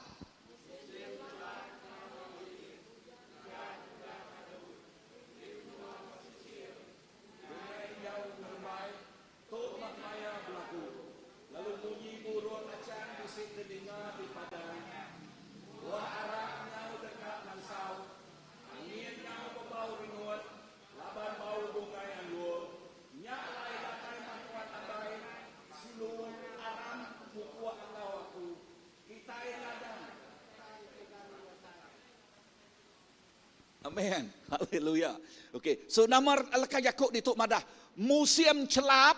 Amen. Haleluya. Okey. So nama Alka Yakub di Tok Madah. Musim celap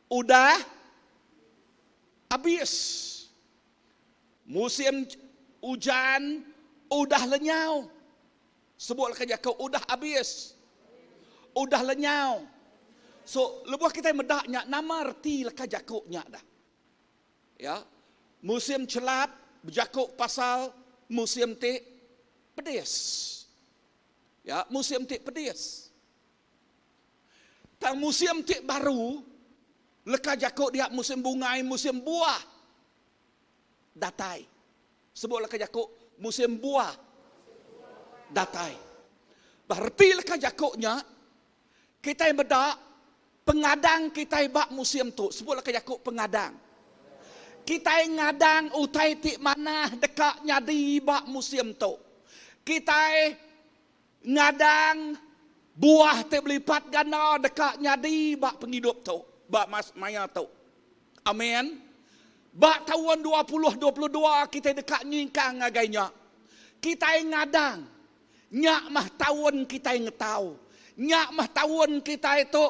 udah habis. Musim hujan udah lenyau. Sebut Alka Yakub udah habis. Udah lenyau. So lebuh kita medaknya nama erti Alka Yakubnya dah. Ya. Musim celap berjakuk pasal musim tik pedis. Ya, musim tik pedis. Tang musim tik baru, leka jakuk dia musim bungai, musim buah. Datai. Sebut leka jakuk musim buah. Datai. Berarti leka jakuknya, kita yang bedak, pengadang kita bak musim tu. Sebut leka jakuk pengadang. Kita yang ngadang utai tik mana dekaknya di bak musim tu. Kita ngadang buah te berlipat ganda dekatnya di bak penghidup tu, bak mas maya tu. Amin. Bak tahun 2022 kita dekat nyingkang againya. Kita ngadang nyak mah tahun kita tahu. Nyak mah tahun kita itu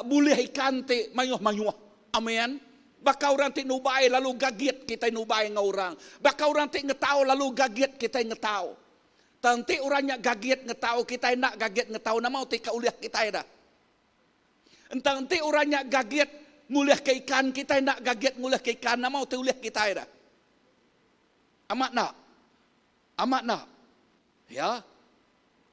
boleh ikan te mayuh-mayuh. Amin. Bakal orang te nubai lalu gagit kita nubai dengan orang. Bakal orang te ngetau lalu gagit kita ngetau. Tanti orangnya gaget ngetau kita nak gaget ngetau nama utika uliah kita dah. Tanti orangnya gaget nguliah ke ikan kita nak gaget nguliah ke ikan nama utika uliah kita dah. Amat nak. Ya.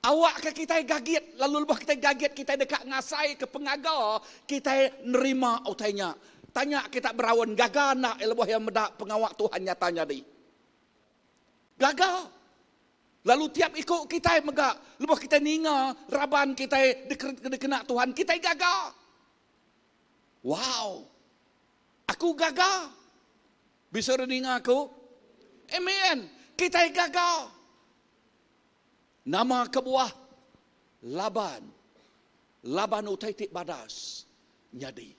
Awak ke kita gaget lalu lepas kita gaget kita dekat ngasai ke pengagar kita nerima utainya. Tanya kita berawan gagal nak lebuh yang medak pengawak Tuhan nyatanya di. Gagal. Lalu tiap ikut kita megak, lepas kita ninga, raban kita dikena Tuhan, kita gagal. Wow. Aku gagal. Bisa ninga aku? Amen. Kita gagal. Nama kebuah Laban. Laban utai tik badas. Nyadi.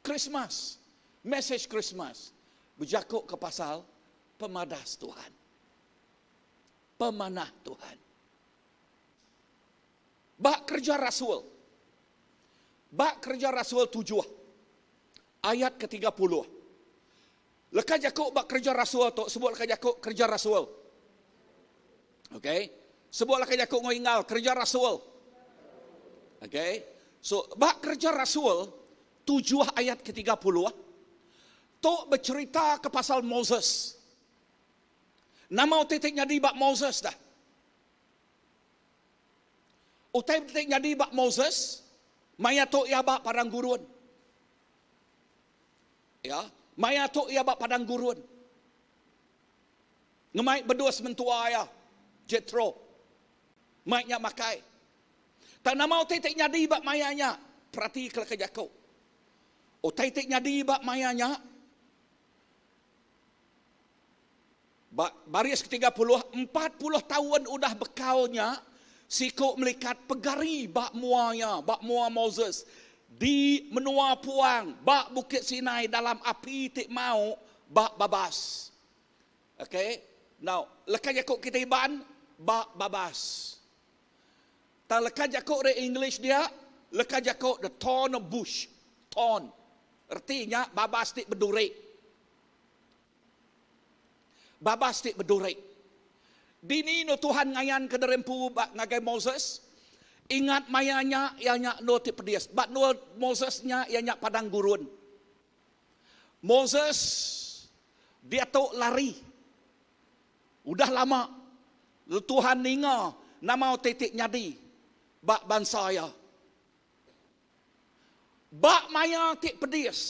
Christmas. Message Christmas berjakuk ke pasal pemadas Tuhan. Pemanah Tuhan. Bak kerja Rasul. Bak kerja Rasul 7. Ayat ke-30. Lekas jakuk bak kerja Rasul tu. Sebut lekas jakuk kerja Rasul. Okay. Sebut lekas jakuk ngoingal kerja Rasul. Okay. So, bak kerja Rasul 7 ayat ke-30. Tok bercerita ke pasal Moses. Nama titik jadi bak Moses dah. Utai titik jadi bak Moses, maya tok ia bak padang gurun. Ya, maya tok ia bak padang gurun. Ngemai berdua sementua ya, Jethro. Maiknya makai. Tak nama titik jadi bak mayanya, perhati kelak jakau. Utai titik jadi bak mayanya, baris ke-30, 40 tahun udah bekalnya, sikuk melikat pegari bak mua Moses di menua puang, bak Bukit Sinai dalam api tik mau, bak babas. Okay, now, lekas jakuk kita iban, bak babas. Tak lekas jakuk di English dia, lekas jakuk the thorn of bush, thorn. Artinya babas tik berdurik. Babas tik berdurik. Dini no Tuhan ngayan ke derempu ngagai Moses. Ingat mayanya ianya no tik pedias. Bat no Mosesnya ianya padang gurun. Moses dia tu lari. Udah lama. Tuhan ninga nama titik nyadi. Bak bangsa ya. Bak maya tik pedias.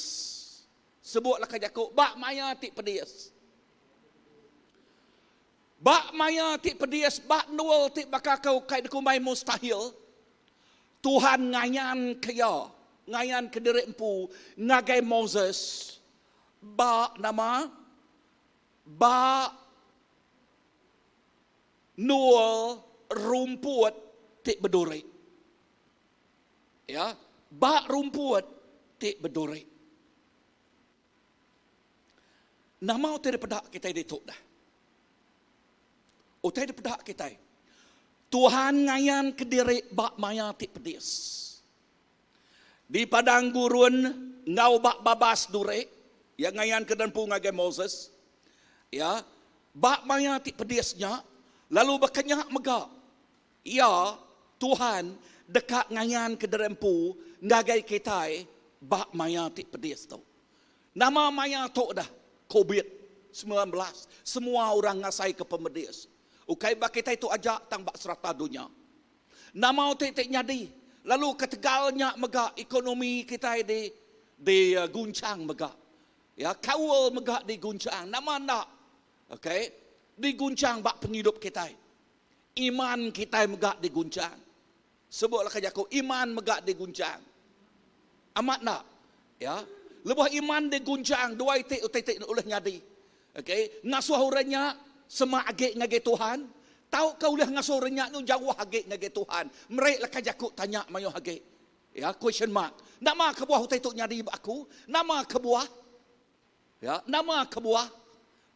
Sebutlah kajaku. Bak maya tik pedias. Bak maya tik pedias, bak nual tik bakal kau kait kumai mustahil. Tuhan ngayan kaya, ngayan ke diri empu, ngagai Moses. Bak nama, bak nual rumput tik berduri. Ya, bak rumput tik berduri. Nama tidak pada kita dituk dah. Utai dipedak kita. Tuhan ngayan ke diri bak maya tik pedis. Di padang gurun ngau bak babas dure yang ngayan ke dempu ngagai Moses. Ya, bak maya tik pedisnya lalu berkenyak megak. Ya, Tuhan dekat ngayan ke dempu ngagai kita bak maya tik pedis tu. Nama maya tu dah COVID-19. Semua orang ngasai ke pemedis. Ukai bak kita itu ajak tang bak serata dunia. Nama titik nyadi. Lalu ketegalnya mega ekonomi kita di guncang mega. Ya, kawal mega di guncang. Nama nak. Okey. Di guncang bak penghidup kita. Iman kita mega di guncang. Sebutlah kajaku iman mega di guncang. Amat nak. Ya. Lebuh iman di guncang dua titik oleh nyadi. Okey. Ngasuh orangnya Semak agak ngagai Tuhan. Tahu kau lihat ngasuh renyak ni jauh agak ngagai Tuhan. Mereka lekas jakuk tanya mayu agak. Ya, question mark. Nama kebuah hutai tu nyari aku. Nama kebuah. Ya, nama kebuah.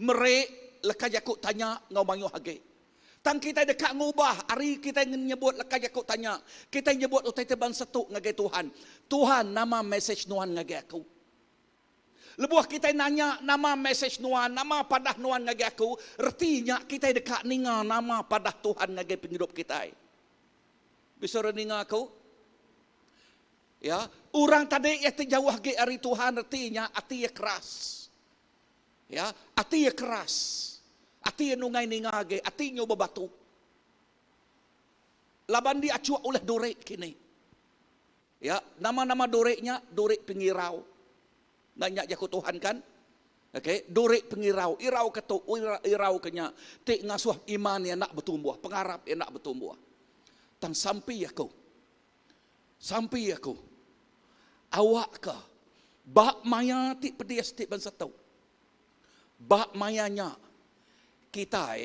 Mereka lekas jakuk tanya ngau mayu agak. Tang kita dekat ngubah. Hari kita nyebut lekas jakuk tanya. Kita nyebut hutai teban setuk ngagai Tuhan. Tuhan nama message nuan ngagai aku. Lebuah kita nanya nama message nuan, nama padah nuan ngagi aku, artinya kita dekat ninga nama padah Tuhan ngagi penghidup kita. Bisa ninga aku? Ya, orang tadi yang terjauh ngagi hari Tuhan artinya hati keras. Ya, hati keras. Hati nungai ninga ngagi, hati nyoba batu. Laban dia acuak oleh dorek kini. Ya, nama-nama doreknya dorek pengirau. Banyak jaku Tuhan kan? Okey, dorek pengirau, irau ketuk, irau kenya. Tik ngasuh iman yang nak bertumbuh, pengarap yang nak bertumbuh. Tang sampai aku. Awak ke? Bak maya tik pedias tik ban satu. Bak mayanya kita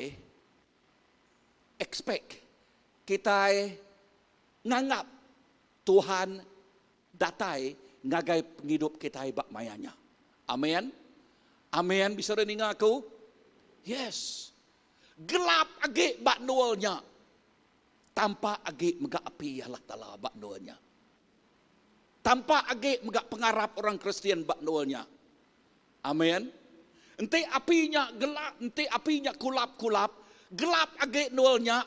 expect, kita nganggap Tuhan datai ngagai penghidup kita bak mayanya. Amen. Amen. Bisa dengar aku? Yes. Gelap agi bak nualnya. Tanpa agi megak api Allah Ta'ala bak nualnya. Tanpa agi megak pengarap orang Kristian bak nualnya. Amen. Enti apinya gelap, enti apinya kulap-kulap. Gelap agi nualnya.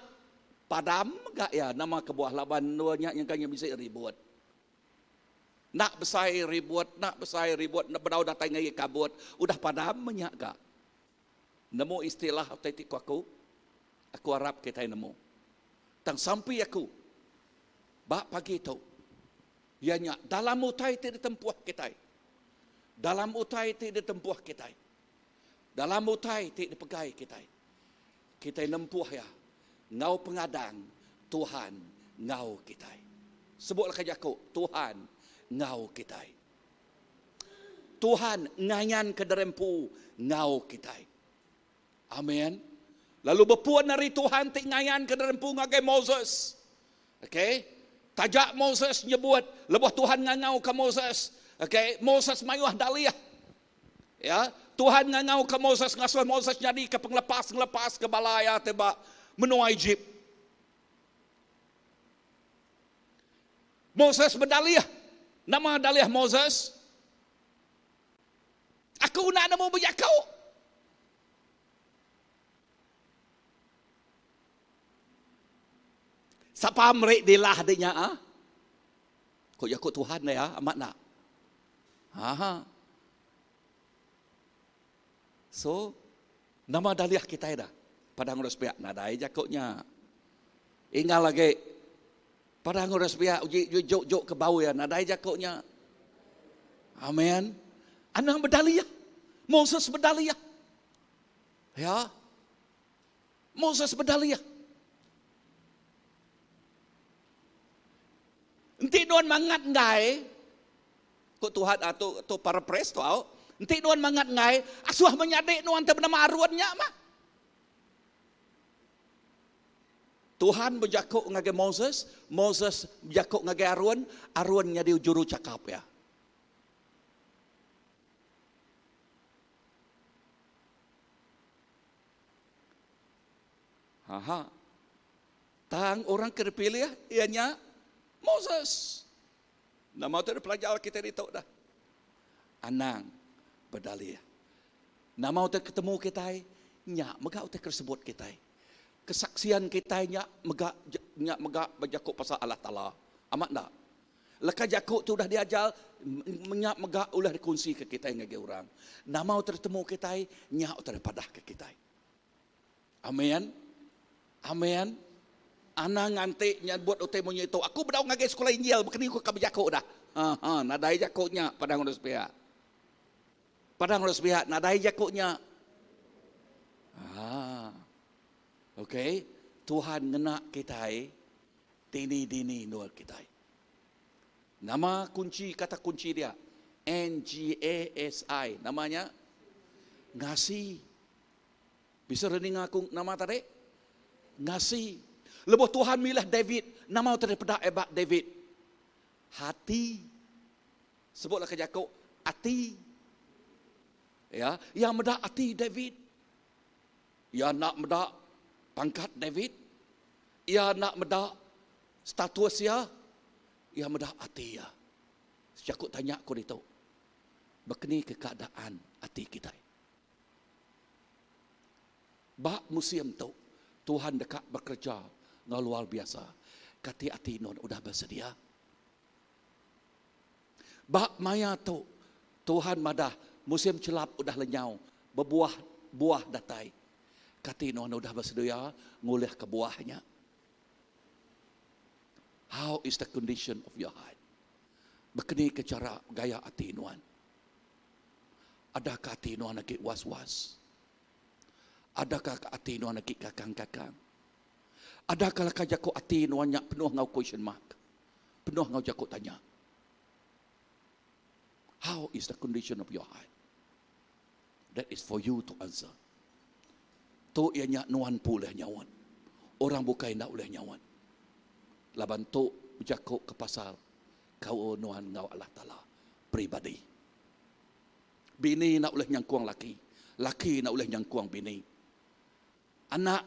Padam megak ya nama kebuah laban nualnya yang kanya bisa ribut. Nak besai ribut, nak berdau datang ngai kabut. Udah padam menyak gak? Nemu istilah autentik aku harap kita nemu. Tang sampai aku, bak pagi itu, ianya dalam utai tidak tempuh kita. Dalam utai tidak tempuh kita. Dalam utai tidak pegai kita. Kita nempuh ya, ngau pengadang, Tuhan ngau kita. Sebutlah kajaku, Tuhan ngau kita. Tuhan ngayan ke derempu ngau kita. Amin. Lalu berpuan dari Tuhan tik ngayan ke derempu ngagai Moses. Okay. Tajak Moses nyebut, lebuh Tuhan ngangau ke Moses. Okay. Moses mayuah daliah. Ya, Tuhan ngangau ke Moses, ngasuh Moses jadi ke penglepas ke balaya tebak menua Egypt. Moses berdaliah. Nama daliah Moses. Aku nak nemu bejak kau. Siapa mereka dilah adanya? Kau yakut Tuhan ya, amat nak. So, nama daliah kita dah. Padang urus pihak nadai jakutnya. Ingat lagi. Padang urus pihak uji jok ke bau ya nadai jakutnya. Amin. Anak berdaliah. Moses berdaliah. Ya. Moses berdaliah. Nanti doan mangat ngai. Kok Tuhan atau para pres tu au. Nanti doan mangat ngai. Asuah menyadik nuan bernama aruannya mah. Tuhan berjakuk ngagai Moses. Moses berjakuk ngagai Arun. Arun jadi juru cakap ya. Tang orang terpilih ya. Ianya Moses. Nama itu pelajar kita itu dah. Anang berdalih. Nama itu ketemu kita. Nyak megak itu tersebut kita. Kesaksian kita nyak megak berjakuk pasal Allah Ta'ala. Amat tak? Lekas jakuk tu dah diajar. Nyak megak ulah dikongsi ke kita dengan orang. Nama itu tertemu kita. Nyak itu terpadah ke kita. Amin. Amin. Anak ngantik buat utemunya itu. Aku berdau ngagai sekolah Injil. Bukan aku kabe jakuk dah. Nadai jakuknya padang urus pihak. Padang urus pihak. Nadai jakuknya. Okay. Tuhan ngena kita. Dini nual kita. Nama kunci, kata kunci dia. NGASI. Namanya. Ngasih. Bisa rending aku nama tadi? Ngasih. Lepas Tuhan milah David, nama daripada ebak David. Hati. Sebutlah ke Jakub, hati. Ya, yang medak hati David. Ya nak medak pangkat David. Ya nak medak status ya. Ya medak hati ya. Jakub tanya aku itu. Begini ke keadaan hati kita. Bak musim tu Tuhan dekat bekerja ngau luar biasa. Kati hati non udah bersedia. Bak maya tu Tuhan madah musim celap udah lenyau, buah datai. Kati non udah bersedia ngulih ke buahnya. How is the condition of your heart? Begini ke cara gaya hati nuan. Adakah hati nuan lagi was-was? Adakah hati nuan lagi kakang-kakang? Adakah kajaku hati nuannya penuh ngau question mark? Penuh ngau jaku tanya. How is the condition of your heart? That is for you to answer. Tu ianya nuan pulih nyawan. Orang bukai nak boleh nyawan. Laban tu jaku ke pasal kau nuan ngau Allah Ta'ala pribadi. Bini nak boleh nyangkuang laki. Laki nak boleh nyangkuang bini. Anak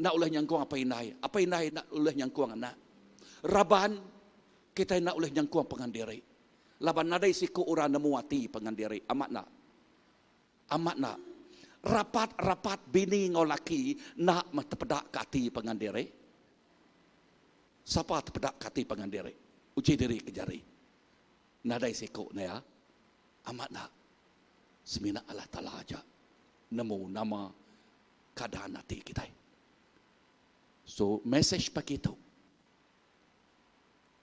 nak boleh nyangkuang apa inai. Apa inai nak boleh nyangkuang anak. Raban kita nak boleh nyangkuang pengandiri. Laban nadai siku orang nemu hati pengandiri. Amat nak. Amat nak. Rapat-rapat bini ngau laki nak terpedak ke hati pengandiri. Siapa terpedak ke hati pengandiri? Uji diri ke jari. Nadai siku na ya. Amat nak. Semina Allah Ta'ala aja. Nemu nama keadaan hati kita. So, message pagi itu.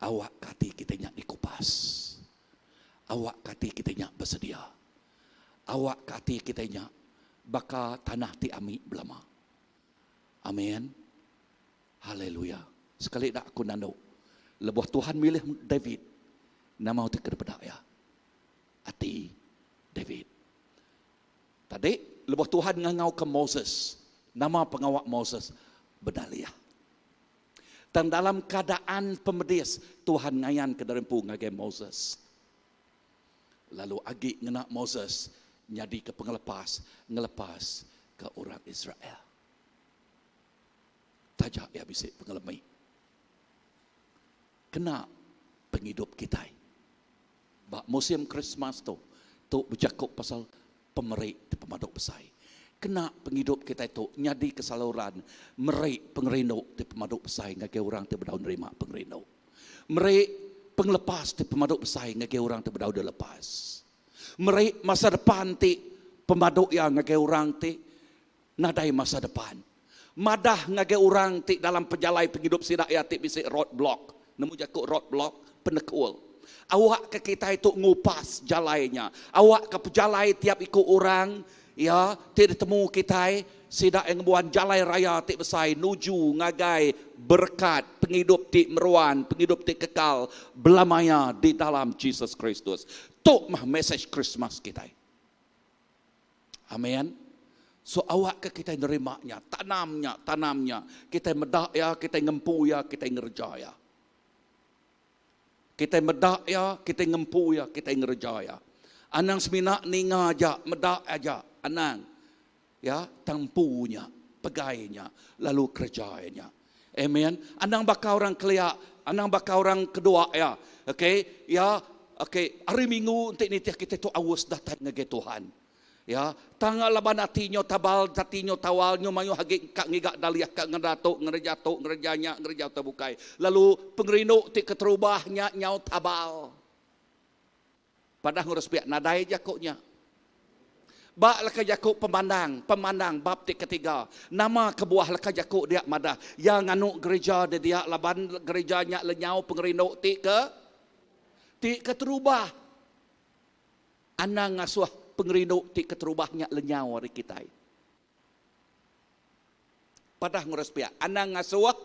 Awak hati kita nyak dikupas. Awak hati kita nyak bersedia. Awak hati kita nyak baka tanah ti ami belama. Amin. Haleluya. Sekali dak aku nando. Lebuh Tuhan milih David. Nama utik kepada ya. Hati David. Tadi lebuh Tuhan ngangau ke Moses. Nama pengawak Moses Bedalia. Dan dalam keadaan pemedis Tuhan ngayan ke derempu ngage Moses. Lalu agi ngena Moses nyadi ke ngelepas ke orang Israel. Tajak ya bisik pengelemai. Kena penghidup kita. Bak musim Christmas tu berjakuk pasal pemerik di pemaduk besar. Kena penghidup kita itu nyadi kesaluran merik pengerino di pemaduk besar ngage orang tu berdaun nerima pengerino. Merik penglepas di pemaduk besar ngage orang tu berdaun lepas. Merik masa depan ti pemaduk yang ngage orang ti nadai masa depan. Madah ngage orang ti dalam pejalai penghidup sidak ya ti bisik roadblock. Nemu jakuk roadblock penekul. Awak ke kita itu ngupas jalainya. Awak ke pejalai tiap ikut orang, ya, tidak temu kita, sidak yang buan jalai raya tik besai, nuju, ngagai, berkat, penghidup tik meruan, penghidup tik kekal, belamanya di dalam Jesus Kristus. Itu mah message Christmas kita. Amin. So awak ke kita nerimanya, tanamnya, kita medak ya, kita ngempu ya, kita ngerja ya. Kita medak ya, kita ngempu ya, kita ngerja ya. Anang semina ninga aja, medak aja, anang. Ya, tampunya, pegainya, lalu kerjanya. Amen. Anang bakal orang kelia, anang bakal orang kedua ya. Okay, ya, okay. Hari Minggu untuk nitiah kita tu awas datang ngege Tuhan. Ya, tanggal laban hatinya tabal, hatinya tawalnya mayu hagi kak ngigak daliah kak ngerjanya terbukai. Lalu pengerino ti keterubahnya nyau tabal. Padahal ngurus pihak nadai jakuknya. Bak laka jakuk pemandang bab ti ketiga. Nama kebuah laka jakuk dia madah. Yang anu gereja dia laban gerejanya lenyau pengerino ti keterubah. Anang ngasuh pengerino ti keterubahnya lenyau hari kita. Padah ngurus pihak. Anang ngasuh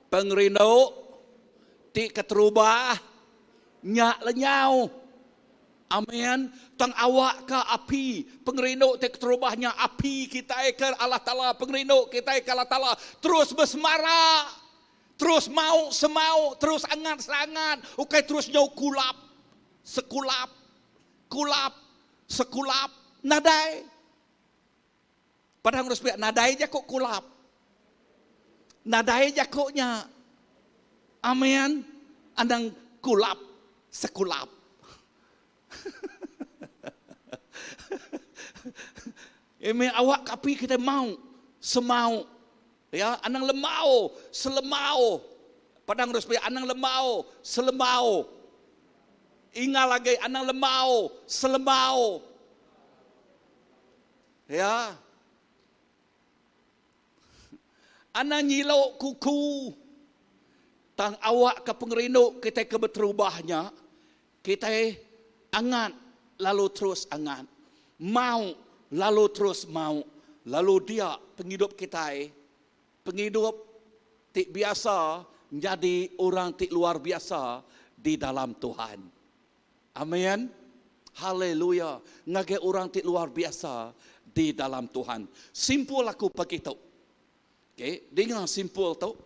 pengerino ti keterubahnya lenyau. Amin. Tang awak ke api. Pengerino ti keterubahnya api kita ke Allah Ta'ala. Pengerino kita ke Allah Ta'ala. Terus bersemara. Terus mau semau. Terus angan-sangan. Ukai terus nyau kulap. Sekulap, nadai. Padahal harus pihak nadai jakuk kulap. Nadai jakuknya. Amin. Andang kulap, sekulap. Amin. Awak kapi kita mau, semau. Ya, anang lemau, selemau. Padahal harus pihak anang lemau, selemau. Ingat lagi anang lemau, selemau. Ya. Anang nyilau kuku. Tang awak ke pengerino kita ke berterubahnya. Kita angan lalu terus angan. Mau lalu terus mau. Lalu dia penghidup kita. Penghidup tik biasa menjadi orang tik luar biasa di dalam Tuhan. Amin. Haleluya. Ngage orang ti luar biasa di dalam Tuhan. Simpul aku begitu. Okay. Dengar simpul tu.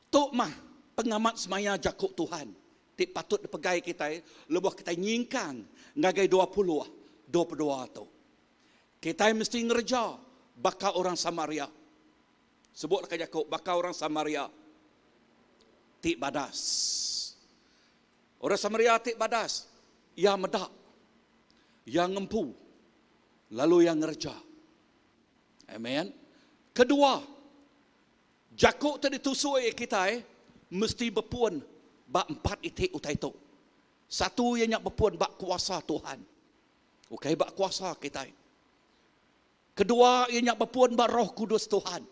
Tu mah pengamat semaya jakuk Tuhan. Ti patut dipegai kita, lebuh kita nyingkang ngagai 22 tu. Kita mesti ngerja bakal orang Samaria. Sebut ke Yakub, bakal orang Samaria ti badas. Orang Samaria ti badas, yang medak, yang ngempu, lalu yang ngerja. Amen. Kedua, Jakub tadi tusui kita mesti berpuan bak 4 itik utai tu. Satu yang nak berpuan bak kuasa Tuhan. Okey, bak kuasa kita. Kedua, yang nak berpuan bak Roh Kudus Tuhan.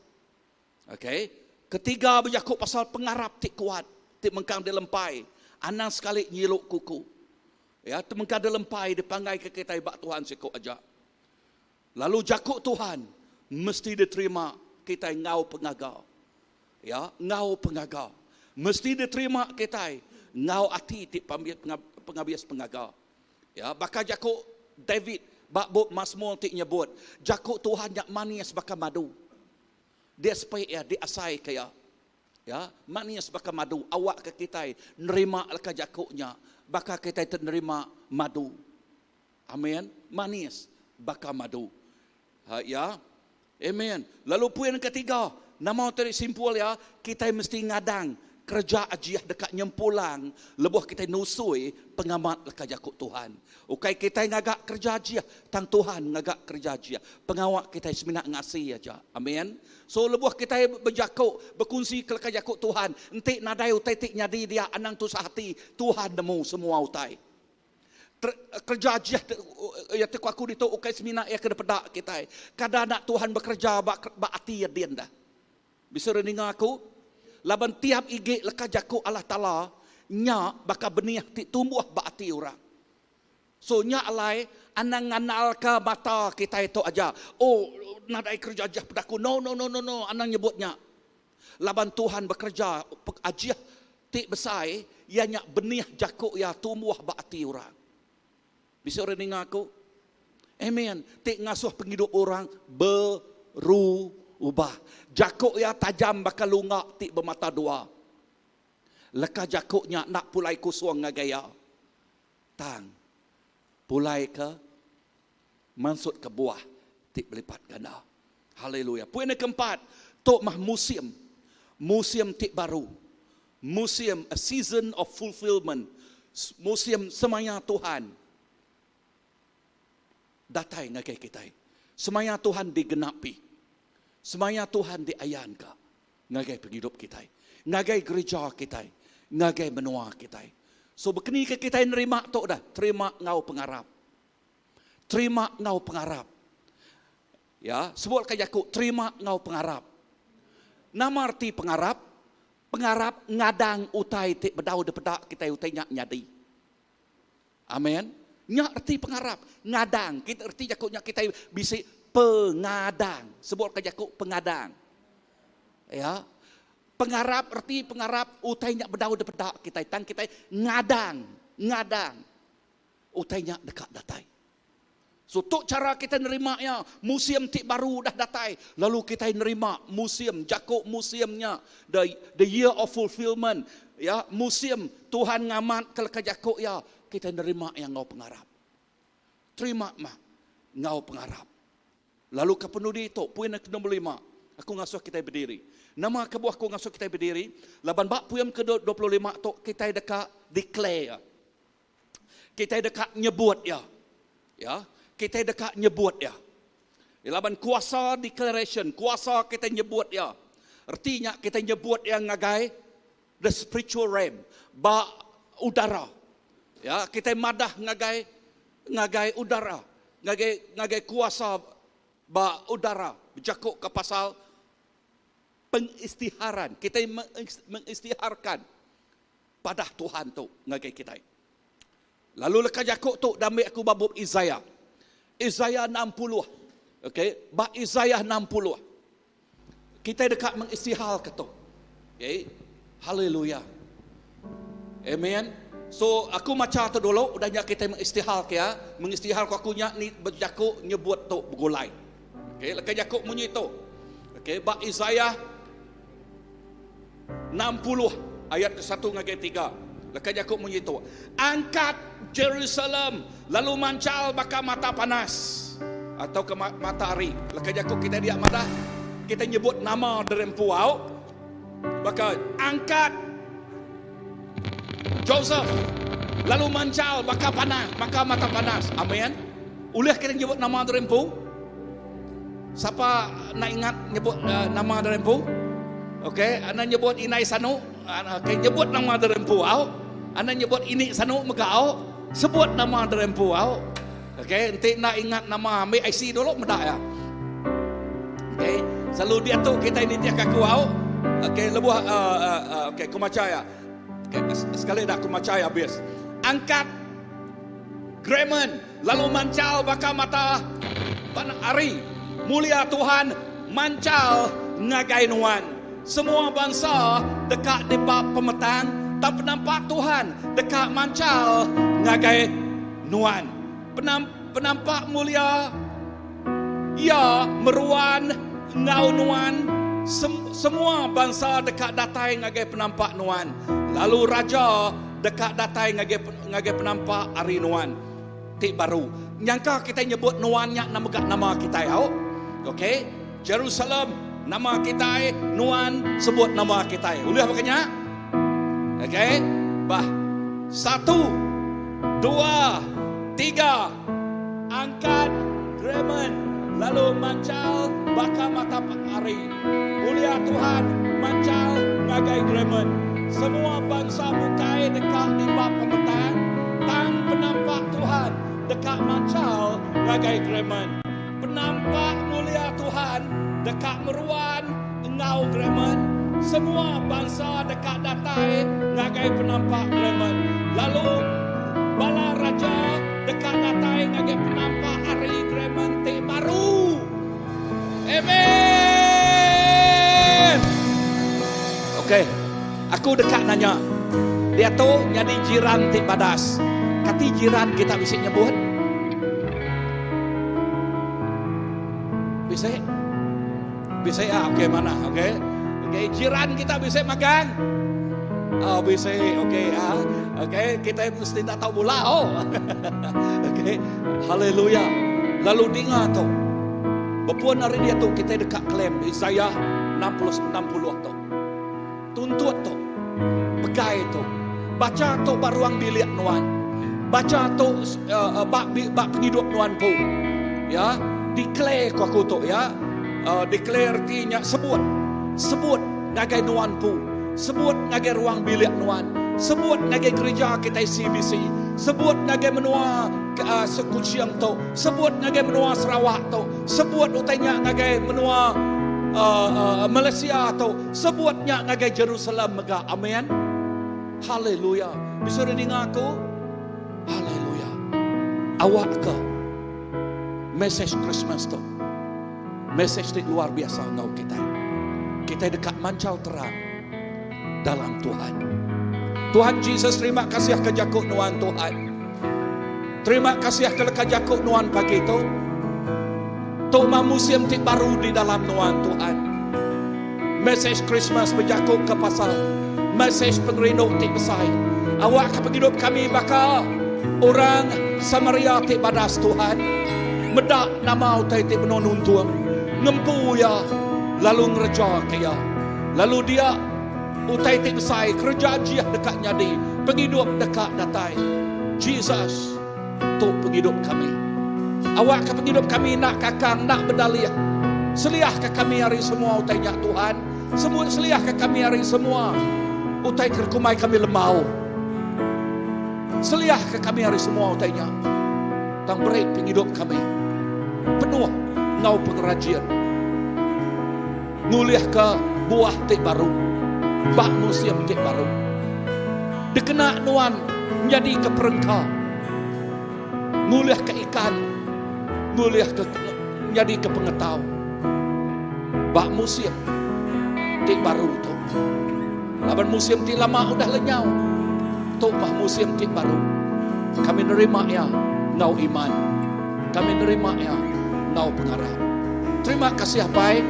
Okey. Ketiga, berjakut pasal pengarap tik kuat, tik mengkang dia lempai. Anang sekali nyiluk kuku. Ya, temengkang dia lempai dipangai ke kita bak Tuhan sikok aja. Lalu jakut Tuhan mesti diterima kita ngau pengagal. Ya, ngau pengagal. Mesti diterima kita ngau ati tik pengabias pengagal. Ya, bakal jakut David bak bot Mazmur tik nyebut, jakut Tuhan yang manis bakal madu. Dia supaya dia asai kaya. Ya, manis bakal madu. Awak ke kita nerima laka jakuknya, bakal kita terima madu. Amin. Manis bakal madu. Ya. Amin. Lalu poin ketiga, nama tadi simpul ya, kita mesti ngadang kerja ajiah dekat nyempulang, lebuh kita nusui pengamat laka jakuk Tuhan. Okey, kita ngagak kerja ajiah, tang Tuhan ngagak kerja ajiah. Pengawak kita seminat ngasih aja. Amin. So lebuh kita berjakuk, berkongsi ke laka jakuk Tuhan. Entik nadai utai tik nyadi dia anang tu sehati, Tuhan nemu semua utai. Kerja ajiah ya teku aku ditu okey seminat ya kena pedak kita. Kadang nak Tuhan bekerja bak ati dia dah. Bisa dengar aku? Laban tiap igi leka jakuk Allah Ta'ala, nya bakal benih ti tumbuh bak hati orang. So nya alai, anang nganal ke mata kita itu aja. Oh, nadai kerja aja pedaku. No. Anang nyebutnya. Laban Tuhan bekerja, ajiah ti besar, ia nya benih jakuk ya tumbuh bak hati orang. Bisa orang dengar aku? Amen. Ti ngasuh penghidup orang berubah. Jakuk ya tajam bakal lungak tik bermata dua. Leka jakuknya nak pulai kusuang ngagaya. Tang. Pulai ke mansut ke buah tik berlipat ganda. Haleluya. Poin yang keempat, tok mah musim. Musim tik baru. Musim, a season of fulfillment. Musim semaya Tuhan. Datai ngagai kita. Semaya Tuhan digenapi. Semaya Tuhan diayankan. Ngagai penghidup kita. Ngagai gereja kita. Ngagai menua kita. So berkini ke kita nerima tu dah. Terima ngau pengarap. Terima ngau pengarap. Ya, sebut ke Yakub, terima ngau pengarap. Nama arti pengarap? Pengarap ngadang utai tik bedau de pedak kita utai nyak nyadi. Amin. Nyak arti pengarap, ngadang. Kita arti Yakubnya kita bisik pengadang. Sebut ke Yakub pengadang. Ya. Pengarap erti pengarap utai nyak bedau de pedak kita tang kita ngadang. Utai nyak dekat datai. So tok cara kita nerima ya musim tik baru dah datai. Lalu kita nerima musim Yakub musimnya the year of fulfillment. Ya, musim Tuhan ngamat ke Yakub ya kita nerima yang ngau pengarap. Terima mah ngau pengarap. Lalu ke penuh itu, poin yang ke-25. Aku ngasuh kita berdiri. Nama kebuah aku ngasuh kita berdiri. Laban bak poin ke-25 tu kita dekat declare. Kita dekat nyebut ya. Ya, kita dekat nyebut ya. Laban kuasa declaration, kuasa kita nyebut ya. Artinya kita nyebut yang ngagai the spiritual realm, bak udara. Ya, kita madah ngagai udara. Ngagai kuasa ba udara berjakuk ke pasal pengistiharan. Kita mengistiharkan pada Tuhan tu ngagai kita. Lalu leka jakuk tu damai aku babub Isaiah. Isaiah 60. Okey, ba Isaiah 60. Kita dekat mengistihar ke tu. Okey. Haleluya. Amen. So aku macam tu dulu udahnya kita mengistihar ke ya. Mengistihar aku nya ni berjakuk nyebut tu bergulai. Okey, leka Yakub bunyi itu. Okey, bak Isaiah 60 ayat ke-1 ngagai 3. Lekas Yakub bunyi tu. Angkat Jerusalem, lalu mancal baka mata panas atau ke matahari. Lekas Yakub kita dia mata. Kita nyebut nama derempu au. Baka angkat Joseph, lalu mancal baka panas, maka mata panas. Amin. Ulih kita nyebut nama derempu. Siapa nak ingat nyebut nama derempu? Okey, anda nyebut Inai Sanu, okey, nyebut nama derempu au. Anda nyebut ini Sanu mega au, sebut nama derempu au. Okey, nanti nak ingat nama ambil IC dulu medak ya. Okey, selalu dia tu kita ini dia kaku au. Okey, lebuh okey, aku macam ya. Okey, sekali dah aku macam ya habis. Angkat Gremen, lalu mancal baka mata hari. Mulia Tuhan mancal ngagai nuan. Semua bangsa dekat di bab pemetang, tak penampak Tuhan dekat mancal ngagai nuan. Penampak mulia, ia meruan ngau nuan. Semua bangsa dekat datai ngagai penampak nuan. Lalu raja dekat datai ngagai penampak ari nuan. Tik baru. Nyangka kita nyebut nuannya nama kita ya. Okey, Jerusalem nama kita, nuan sebut nama kita. Boleh makanya? Okey. Bah. 1 2 3 angkat Gremen, lalu mancal baka mata hari. Mulia Tuhan mancal ngagai Gremen. Semua bangsa bukai dekat di bab pemetang, tang penampak Tuhan dekat mancal ngagai Gremen. Penampak mulia Tuhan dekat meruan engau Gremen. Semua bangsa dekat datai ngagai penampak Gremen. Lalu bala raja dekat datai ngagai penampak hari Gremen te baru. Amen. Okey, aku dekat nanya. Dia tu jadi jiran te badas. Kati jiran kita bisa nyebut. Bisa ya, okey mana, okey. Okey, jiran kita bisa makan. Oh, bisa, okey ah. Okey, kita mesti tak tahu pula. Oh. Okey. Haleluya. Lalu dengar tu. Bepuan hari dia tu kita dekat klaim Isaiah 60 tu. Tuntut tu. Pegai tu. Baca tu baruang bilik nuan. Baca tu bak penghidup nuan pun. Ya. Declare aku tu ya. Declare artinya sebut ngagai nuan pu, sebut ngagai ruang bilik nuan, sebut ngagai gereja kita CBC, sebut ngagai menua Sekuciang tu, sebut ngagai menua Sarawak tu, sebut utainya ngagai menua Malaysia tu, sebutnya ngagai Jerusalem mega. Amin. Haleluya. Bisa dengar aku? Haleluya. Awak ke message Christmas tu, message tu luar biasa ngau kita. Kita dekat mancau terang dalam Tuhan. Tuhan Yesus, terima kasih ke Jakuk nuan Tuhan. Terima kasih ke Jakuk nuan pagi tu. Toma musim tik baru di dalam nuan Tuhan. Message Christmas berjakuk ke pasal. Message pengerinduk tik besai. Awak ke penghidup kami baka orang Samaria tik badas Tuhan. Medak nama utai tik menonun tuang. Ngempu ya. Lalu ngereja kaya. Lalu dia utai tik besai. Kerja jiah dekat nyadi. Penghidup dekat datai. Jesus. Tu penghidup kami. Awak ke penghidup kami nak kakang, nak berdaliah. Seliah ke kami hari semua utainya Tuhan. Semua seliah ke kami hari semua. Utai kerkumai kami lemau. Seliah ke kami hari semua utainya. Tang beri penghidup kami. Penuh ngau pengrajian. Nguliah ke buah tik baru. Bak musim tik baru. Dikena nuan menjadi ke perengka. Nguliah ke ikan. Nguliah ke menjadi ke pengetau. Bak musim tik baru tu. Laban musim tik lama udah lenyau. Tu bah musim tik baru. Kami nerima ya ngau iman. Kami nerima ya ngau pengarah. Terima kasih Bapak.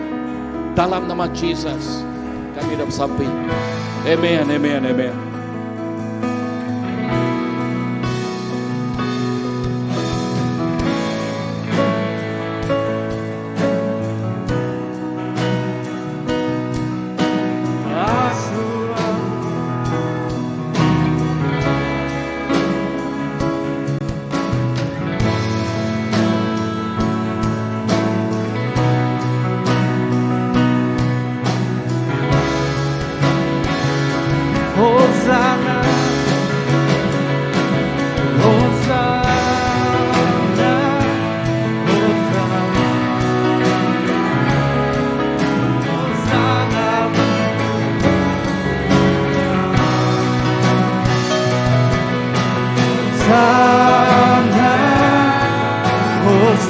Dalam nama Jesus kami dah bersampai. Amen, amen, amen.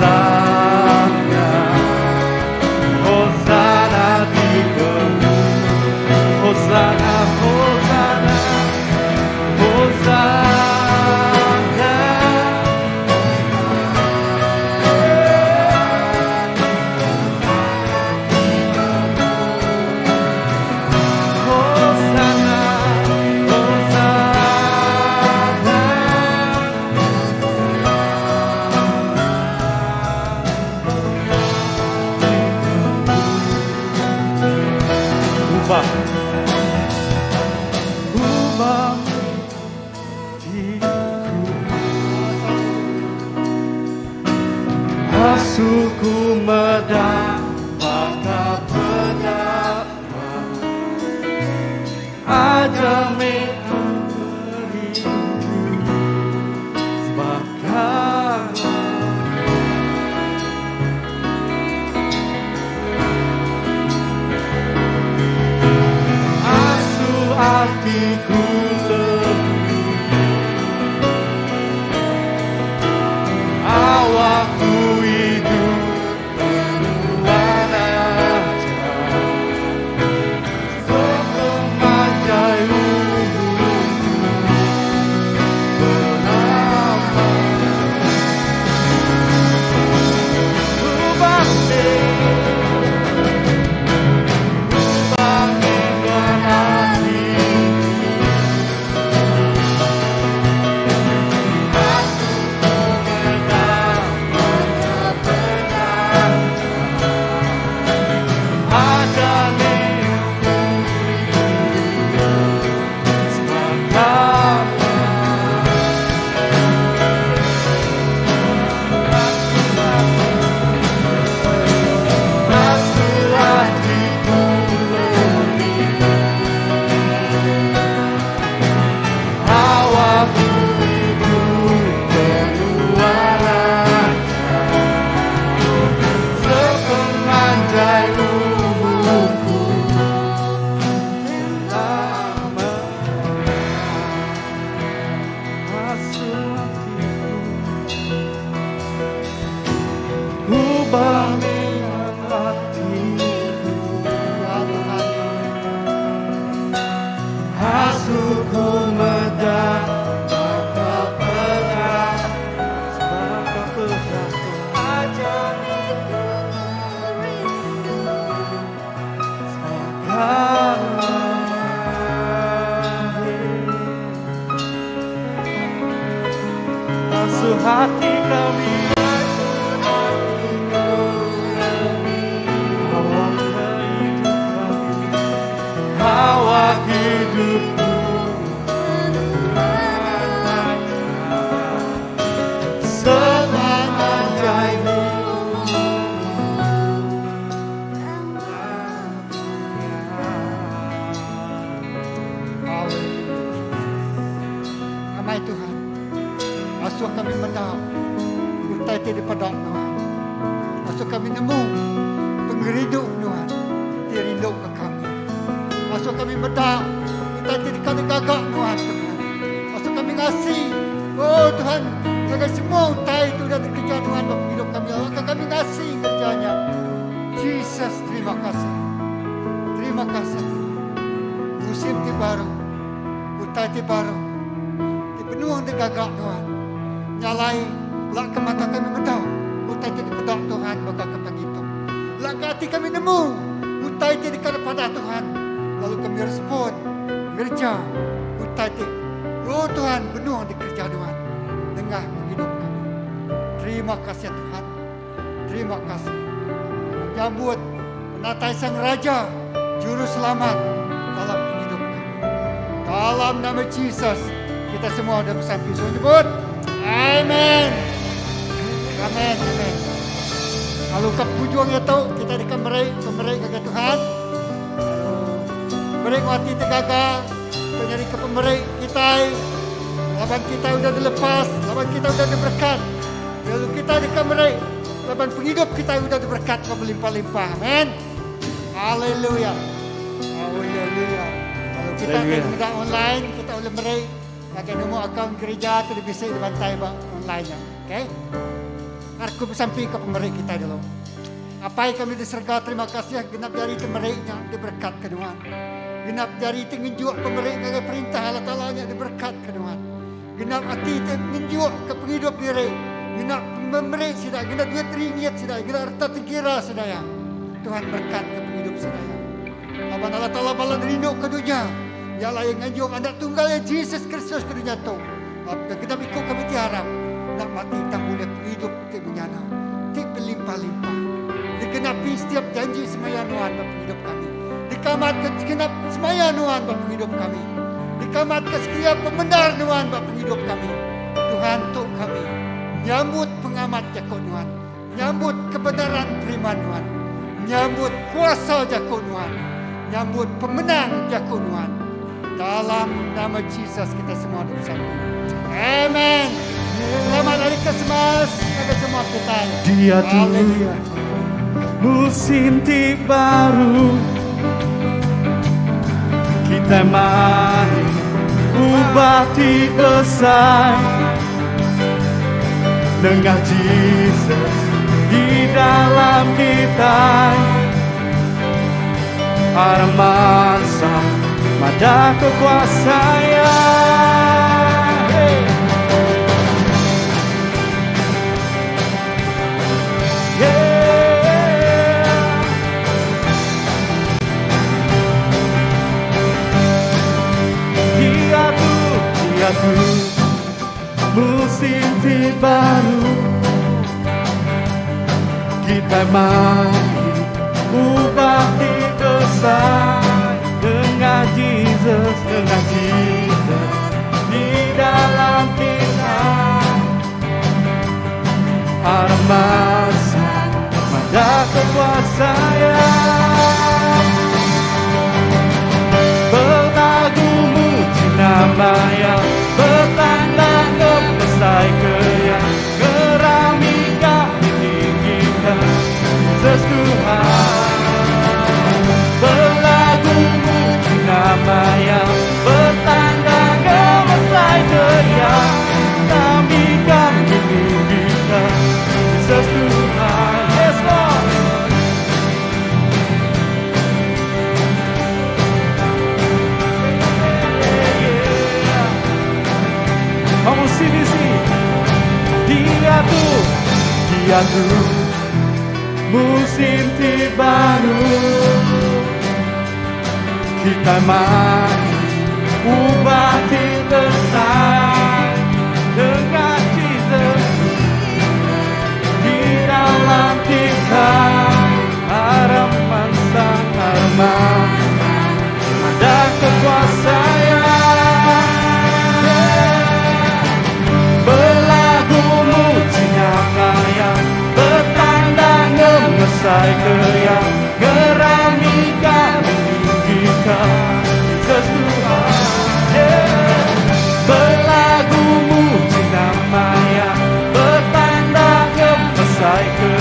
Hosana, Hosana di bumi. Hosana, Hosana, Hosana. Hosana, ubah diriku, asuku mendapat pendapat, ajami beriku sebagai hatiku lebih, awakku hidup keluar aja, sekemanjai ulu bernama Ubangde, Ubangde berhati. Hati kami, awak hidupku, semangat Amai Tuhan, asuh kami menang, utai daripada Tuhan. Asuh kami nemu pengerindu Tuhan, dia rindu ke kami. Asuh kami menang, utai daripada gagak Tuhan. Asuh kami ngasih, oh Tuhan, jaga semua utai itu dan kerja Tuhan bagi hidup kami. Akan kami ngasih kerjanya. Jesus, terima kasih. Terima kasih. Musim di baru, utai di baru. Penuh dengan gagak Tuhan, nyalai lak ke mata kami mendaw, utai jadi pedak Tuhan bagi kami itu. Lak ke hati kami nemu, utai jadi kepada Tuhan. Lalu kami respon, kerja, utai jadi. Oh Tuhan, penuh di kerja Tuhan, dengan hidup kami. Terima kasih Tuhan, terima kasih. Jambut penatai Sang Raja, Juru Selamat dalam hidup kami. Dalam nama Yesus. Kita semua ada pesan Yesus nyebut. Amen. Amen. Amen. Kalau kap tujuan itu kita di kemerai kepada Tuhan. Beri hati tegaga. Penyari ke pemerai kita. Laban kita sudah dilepas. Laban kita sudah diberkat. Lalu kita di kemerai. Laban penghidup kita sudah diberkat berlimpah-limpah. Amen. Haleluya. Haleluya. Kalau kita tidak online, kita boleh merai. Akan nombor akaun gereja tu bisa dibantai online nya. Okey. Aku sampai ke pemerintah kita dulu. Apa yang kami diserga terima kasih genap dari pemerintahnya diberkat ke Tuhan. Genap dari tengenjuk pemerintah perintah Allah Ta'ala-nya diberkat ke Tuhan. Genap hati tengenjuk ke penghidup diri. Genap pemerintah sudah, genap duit ringgit sudah, genap harta tengkira sudah ya. Tuhan berkat ke penghidup sudah. Abang Allah Ta'ala balan rindu ke dunia. Ialah yang anjung anak tunggal ya Yesus Kristus ke dunia tu. Kita ikut kami tiarap. Nak mati tangguhnya penghidup ke menyana. Tik berlimpah-limpah. Dikenapi setiap janji semaya Tuhan bagi hidup kami. Dikamat ke segenap semaya Tuhan bagi hidup kami. Dikamat ke setiap pembenar Tuhan bagi hidup kami. Tuhan untuk kami. Nyambut pengamat Jakon Tuhan. Nyambut kebenaran firman Tuhan. Nyambut kuasa Jakon Tuhan. Nyambut pemenang Jakon Tuhan. Dalam nama Yesus kita semua bersama. Amen. Selamat hari Krismas kepada semua kita. Dia Haleluya. Musim baru kita mari ubah besar dengan Jesus di dalam kita. Armansa mada kekuasaan. Musim baru kita mari ubah besar dengan Jesus di dalam kita. Armasa pada kekuasaan berlagu muji namanya bertanda ngemesai kerja keramika ditinggikan Jesus Tuhan berlagu muji namanya bertanda ngemesai kerja keramika ditinggikan Jesus Tuhan. Yes Lord. Vamos sini. Dia tuh musim baru kita mari ubah besar dengan Jesus di dalam kita. Harapan sang arman ada kekuasaan berlagu muji namanya bertanda ngemesai kerja geramika meninggikan Jesus Tuhan. Berlagu muji namanya bertanda ngemesai kerja